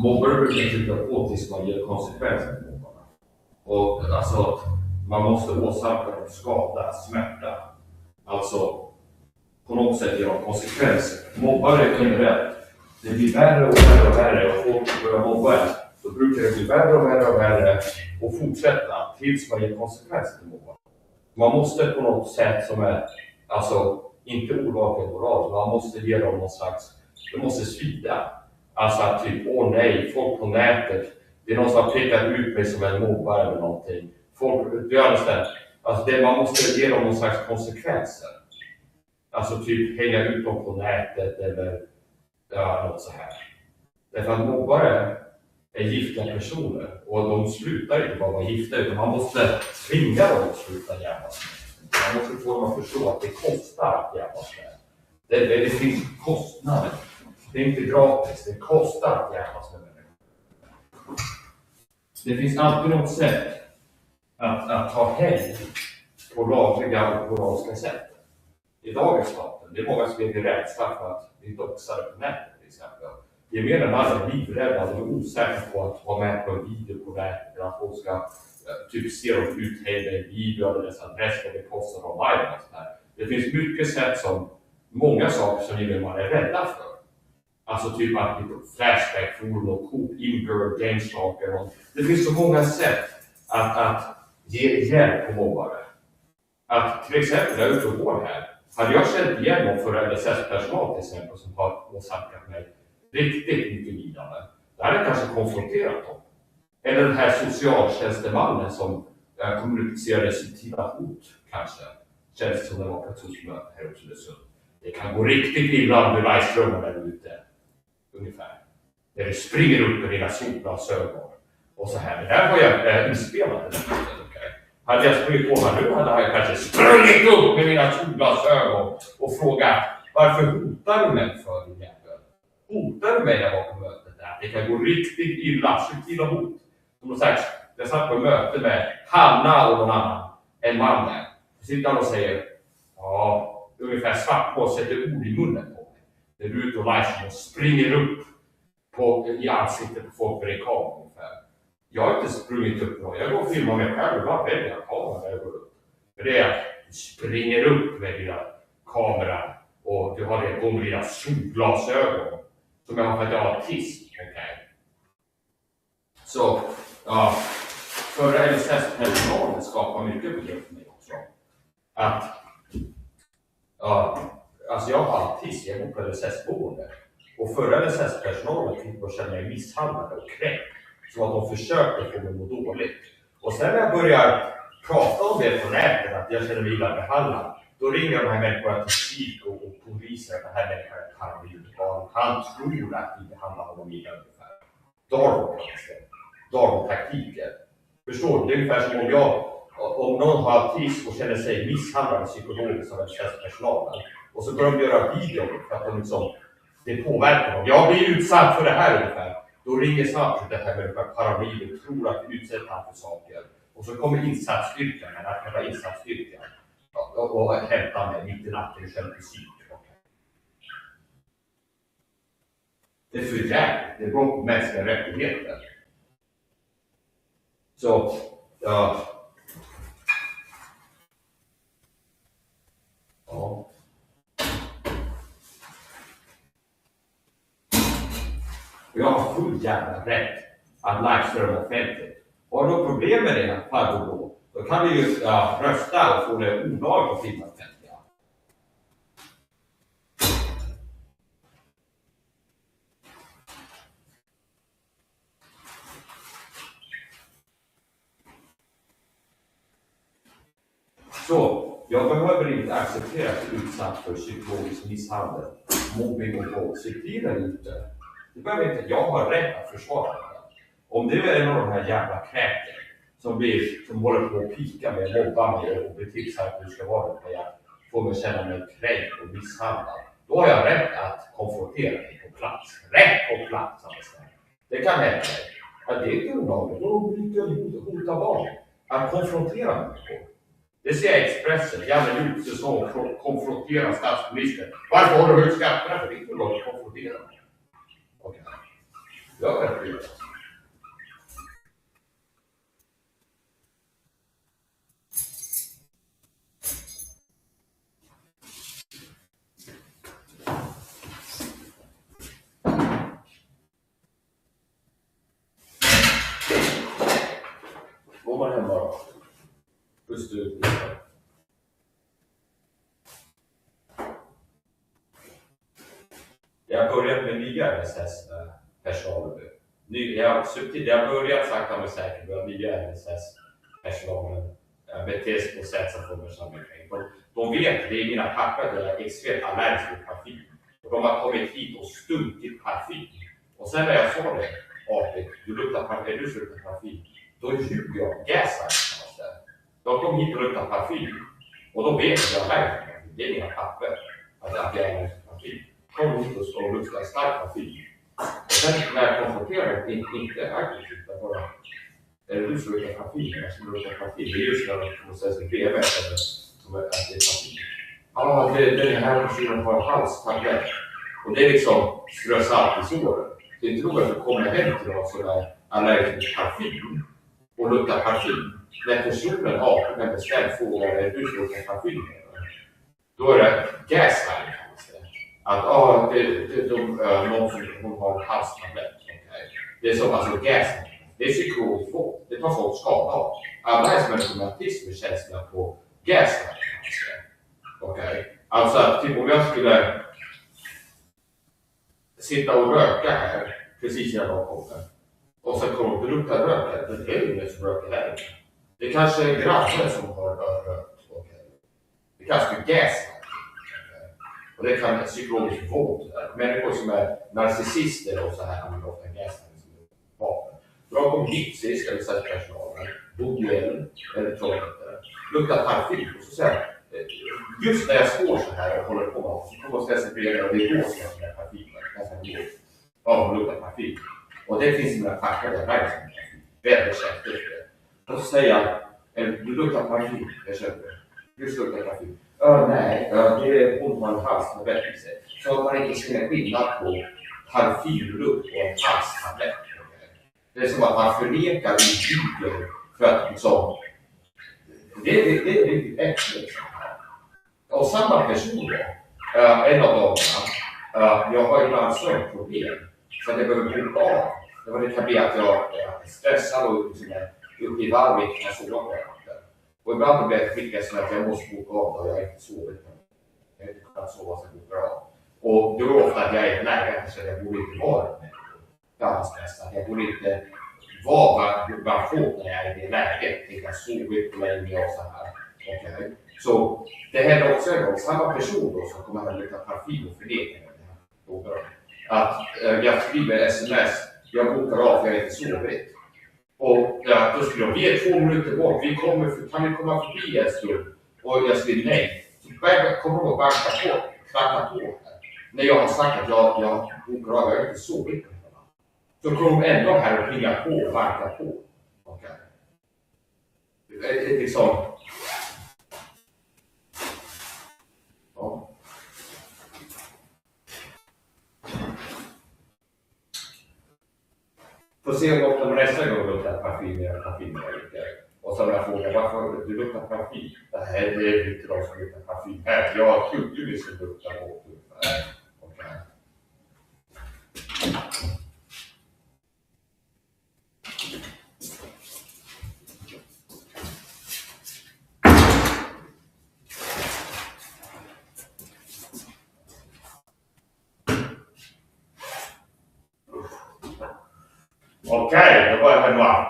mobbare brukar trycka på tills man ger konsekvenser till mobbarna. Och alltså, man måste åsamka dem skada, smärta. Alltså, på något sätt ger dem konsekvenser. Mobbare generellt, det blir värre och värre och värre och folk börjar mobba en. Då brukar det bli värre och värre och värre och fortsätta tills man ger konsekvenser till mobbare. Man måste på något sätt som är, alltså, inte olaglig moral, man måste ge dem någon slags, det måste svida. Alltså typ, åh nej, folk på nätet, det är någon som har pekat ut mig som en mobbare eller någonting. Folk, du understand? Alltså det, man måste ge dem någon slags konsekvenser. Alltså typ hänga ut dem på nätet eller något så här. Därför att mobbare är giftiga personer och de slutar inte bara vara gifta utan man måste tvinga dem att sluta jävlas med. Man måste få dem att förstå att det kostar att jävlas med. Det finns kostnader. Det är inte gratis, det kostar att jävlas med människor. Det finns alltid något sätt att ta helg på lagliga och moraliska sätt. I dagens staten, det är många som är rädsla för att bli doxade på nätet till exempel. Det är mer än alla livrädda, de är osäkra på att vara med på en video på nätet eller att folk ska typ se dem uthängda i video eller dess adress och bekostar online och sådär. Det finns mycket sätt som, många saker som man är rädda för. Alltså typ att flashback, forum och kort, inbörd, gamestalker och det finns så många sätt att ge hjälp på mobbare. Att till exempel, jag är ute och går här. Hade jag känt igen någon för LSS-personal till exempel som har åsamkat mig riktigt mycket lidande. Då hade jag kanske konfronterat dem. Eller den här socialtjänstemannen som kommunicerade subtila hot kanske. Känns som det var katolskmöte här också. Det kan gå riktigt illa om du live-strömmar där ute. Ungefär. Där du springer upp med dina solglasögon. Och så här. Det där var jag inspelat. Okay. Hade jag sprungit på mig nu hade jag kanske sprungit upp med mina solglasögon och frågat varför hotar du mig för din jävel? Hotar du mig när jag var på mötet där? Det kan gå riktigt illa. Subtila hot. Som sagt, jag satt på ett möte med Hanna och någon annan. En man där. Så sitter han och säger ungefär svart på och sätter ord i munnen på mig. När du är ute och live och springer upp i ansiktet på folk med en kamera ungefär. Jag har inte sprungit upp någon. Jag går och filmar mig själv och bara väljer kameran när jag går upp. För det är att du springer upp med dina kamera och du har det med dina solglasögon. Som jag har för att jag har autism. Okay. Så, förra LSS-personalen skapar mycket problem för mig också. Alltså jag har autism, jag bor på LSS-boende. Och förra LSS-personalen fick att känna mig misshandlade och kränkt. Så att de försökte få mig att må dåligt. Och sen när jag börjar prata om det på nätet, att jag känner mig illa behandlad. Då ringer de här människorna till psyk och poliser. Den här människan är paranoid. Han tror att vi behandlar honom illa ungefär. Darwin-taktiker. Förstår du? Det är ungefär som om någon har autism och känner sig misshandlad psykologiskt av LSS-personalen. Och så börjar de göra video för att det påverkar dem. Jag blir utsatt för det här ungefär. Då ringer snart det här med paranoid och tror att vi utsätter han för saker. Och så kommer insatsstyrkan, den här insatsstyrkan. Och hämtar mig mitt i natten och känner psyk. Det är för jävligt. Det är brott mot mänskliga rättigheter. Så, ja. Jag har full jävla rätt att livestreama offentligt. Och har du problem med det, farbror då kan vi ju rösta och få det olagligt att filma offentliga. Så, jag behöver inte acceptera att bli utsatt för psykologisk misshandel, mobbing och våld. Se till eller inte. Det behöver inte. Jag har rätt att försvara det. Om det är någon av de här jävla kräken som håller på att pika med, mobba med och blir tillsagt hur det ska vara för jag får mig känna mig kränkt och misshandlad. Då har jag rätt att konfrontera dig på plats. Rätt på plats. Det kan hända mig. Att det är inte olagligt. Då brukar hota barn. Att konfrontera människor. Det ser jag i Expressen. Janne Josefsson konfronterar statsministern. Varför har du höjt skatterna? För det är inte olagligt att konfrontera. Okay. Jag är fri. Går man hem bara. Pusta ut lite. Jag har börjat med nya LSS-personal. Jag har börjat sakta men säkert med nya LSS-personalen beter sig på sätt som kommer samman. De vet, det är mina papper, att jag är extremt allergisk mot parfym. Och de har kommit hit och stunkit parfym. Och sen när jag sa det, artigt, du luktar parfym, då ljuger jag, gaslight. De kom hit och luktar parfym. Och då vet jag att jag är allergisk mot parfym. Det är mina papper, att jag är allergisk mot parfym. Kom hit och luktar stark parfym. Och sen när jag konfronterar det, inte aggressivt, utan bara, är det du som luktar parfym? Jag som luktar parfym. Det är just när de kommer säga sig bredvid som att det är parfym. Ja, den här personen har en halstablett. Och det är liksom strös allt i såren. Det är inte nog att du kommer hem till någon som är allergisk mot parfym och luktar parfym. När personen har en bestämd fråga, är det du som luktar parfym? Då är det gaslighting. Att någon som har en halstablett. Okay. Det är som alltså gaslighting. Det är psykologiskt våld. Det tar folk skada av. Alla är som en automatism är känsliga på gaslighting. Okay. Alltså att typ om jag skulle sitta och röka här precis innan de kommer. Och sen kommer det lukta röka. Det är ingen som röker här. Det kanske är grannar som har rökt. Okay. Det kanske är gaslighting. Och det kan vara psykologiskt våld. Människor som är narcissister och så här använder ofta gaslighting som vapen. De kom hit sist, ska vi säga personalen, duell eller toaletter, luktar parfym och så säger just när jag står så här och håller på så kommer jag ställa sig bredvid och det är då som jag har parfym. Ganska god. Ja, hon luktar parfym. Och det finns några tackar där här som parfym. Väldigt känt efter det. Och så säger jag, du luktar parfym, jag känner det. Just luktar parfym. Nej, det är hon har en halstablett i sig. Så att man inte ser skillnad på parfymlukt och en halstablett. Det är som att man förnekar individer för att liksom, det är riktigt äckligt. Och samma person då, en av dagarna, jag har ibland sömnproblem så att jag behöver boka av. Det kan bli att jag är stressad och liksom uppe i varv och kan sova på det. Och ibland blir jag skickat som att jag måste boka av och jag har inte sovit. Jag har inte kunnat sova så jag bokar av. Och då är det ofta att jag är nära så jag borde inte vara med. Jag är stressad. Jag borde inte vara få när jag är i det läget. Jag kan sova på länge och så här. Okay. Så det händer också en gång, samma person då som kommer att lukta parfym och förnekar det. Att jag skriver sms, jag bokar av för jag har inte sovit. Och då skulle jag, vi är 2 minuter bort, kan vi komma förbi en stund? Och jag skriver nej. Så kommer de att banka på, knacka på här. När jag har sagt att jag bokar av, jag har inte sovit. Så kommer de ändå här och ringa på och banka på. Okay. Det är liksom... Ja. Får se om de nästa gång luktar parfym eller parfym. Och så jag frågar, varför du luktar parfym? Det här är inte de som luktar parfym här. Jag har kulturligt som luktar åt ungefär. Okay. Okej, då var jag hemma.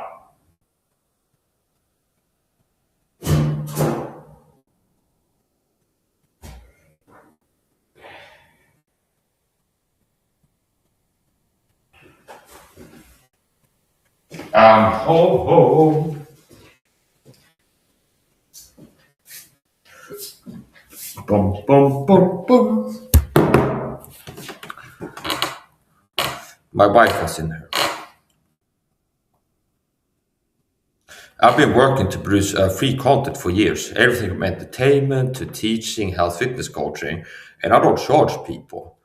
Ho. Bum. My wife was in here. I've been working to produce free content for years, everything from entertainment to teaching, health, fitness coaching, and I don't charge people.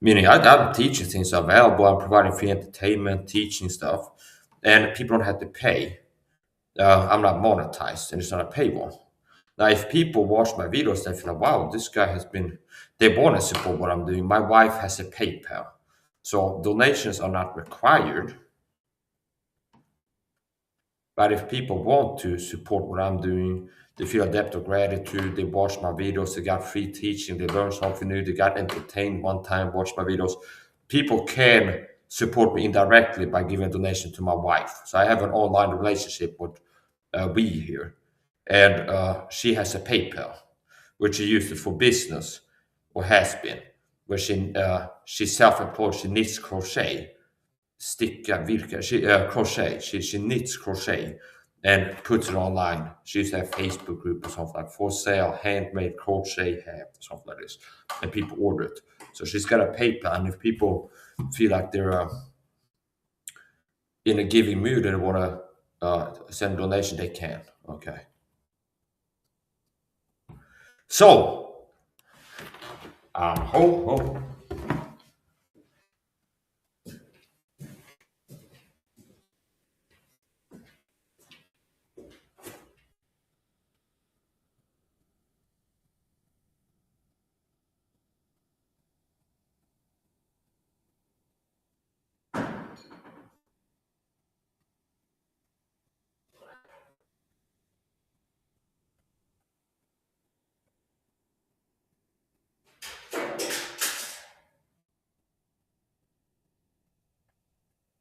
Meaning I'm teaching things available, I'm providing free entertainment, teaching stuff, and people don't have to pay. I'm not monetized, and it's not a paywall. Now, if people watch my videos, they feel, wow, this guy has been, they want to support what I'm doing. My wife has a PayPal. So donations are not required. But if people want to support what I'm doing, they feel a debt of gratitude, they watch my videos, they got free teaching, they learn something new, they got entertained one time, watch my videos. People can support me indirectly by giving a donation to my wife. So I have an online relationship with we here. And she has a PayPal, which she uses for business, or has been, where she's self-employed, she knits crochet, sticka, virka, crochet. She knits crochet and puts it online. She used to have Facebook group or something like for sale, handmade crochet hat, something like this. And people order it. So she's got a PayPal, and if people feel like they're in a giving mood and want to send a donation, they can. Okay. So, ho.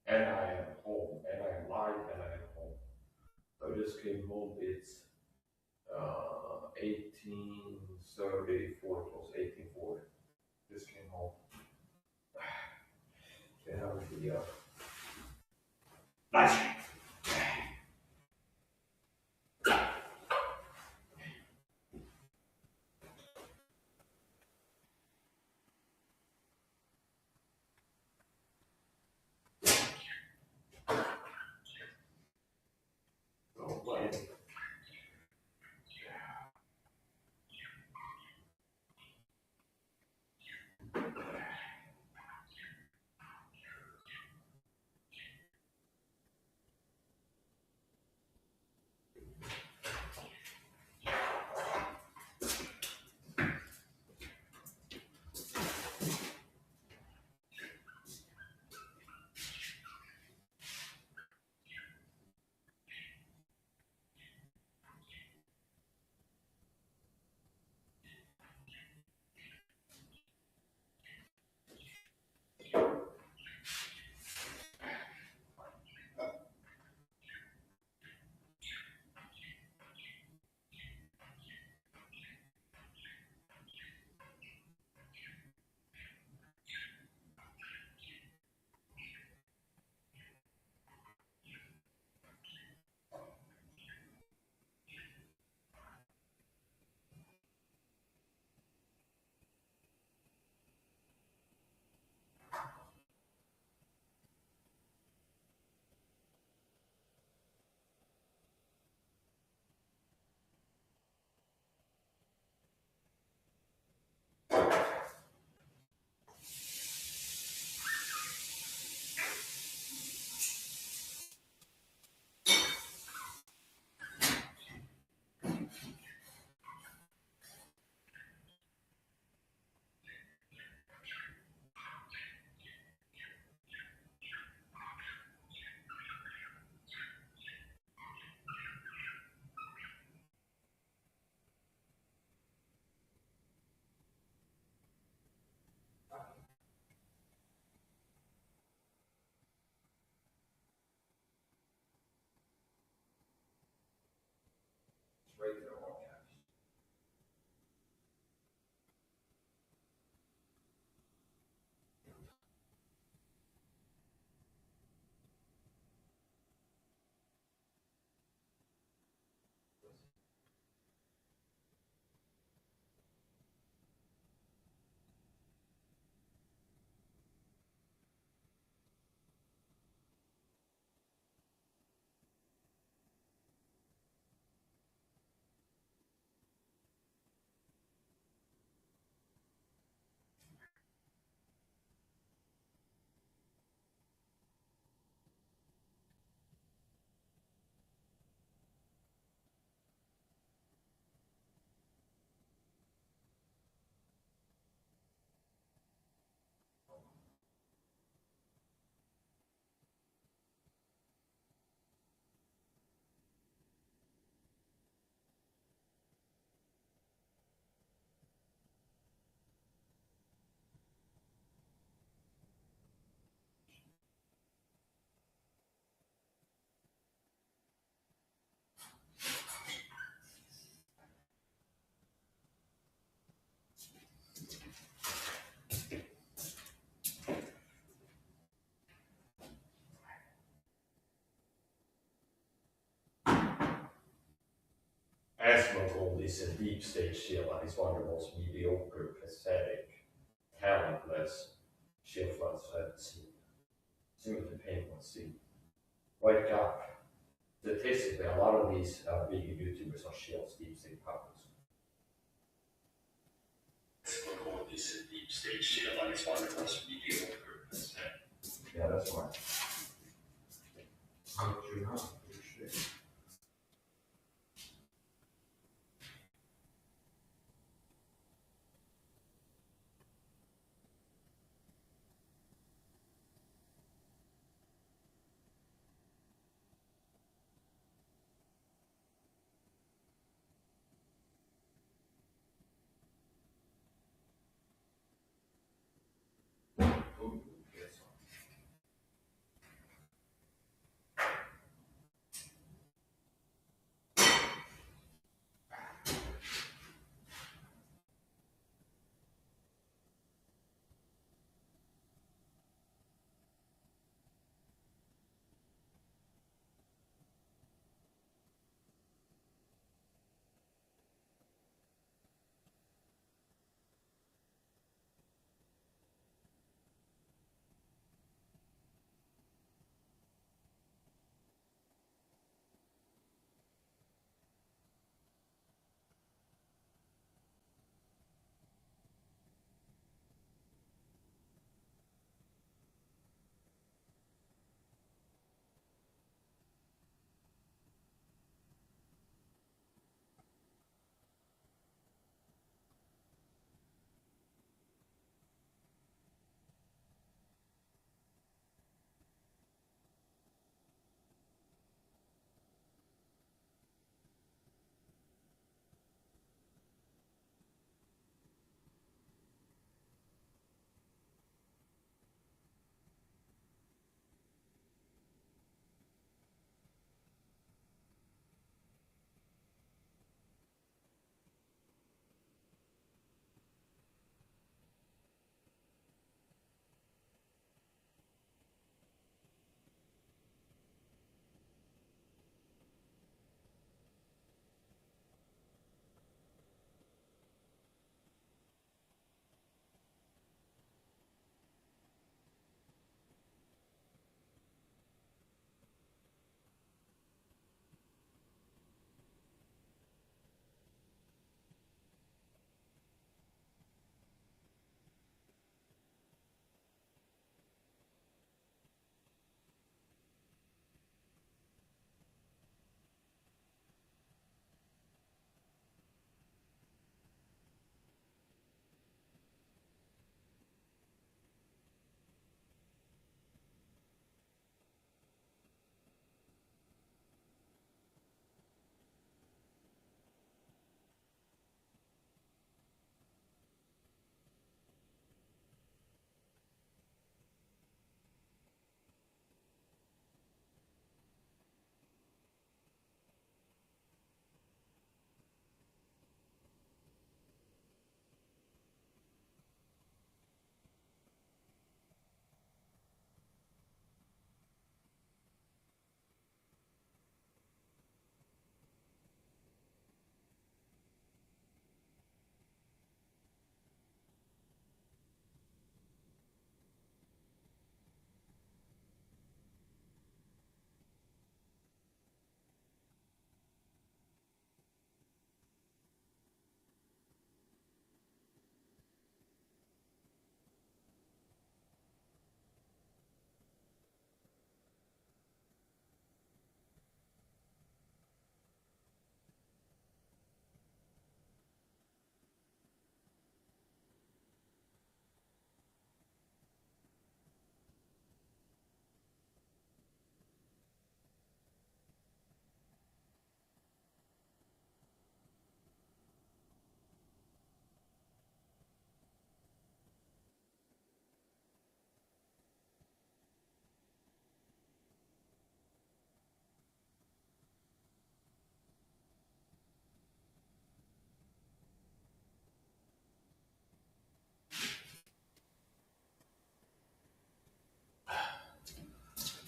And I am home, and I am live, and I am home. So I just came home. It's 1834, it was 1840. Just came home. They have the nice. Asmongold is a deep state shield and is one of the most mediocre, pathetic, talentless shield fights I've ever seen. Simply painful to see. Wake up. Statistically, a lot of these big YouTubers are shields, deep state puppets. Asmongold is a deep state shield and is one of the most mediocre, pathetic. Yeah, that's right. How much you have?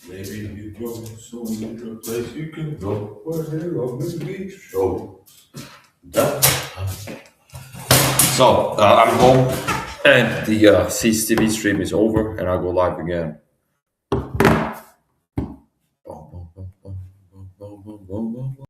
Maybe you go somewhere, a place you can go where there are movies shows. So I'm home, and the CCTV stream is over, and I'll go live again. Boom, boom, boom, boom, boom, boom, boom, boom, boom.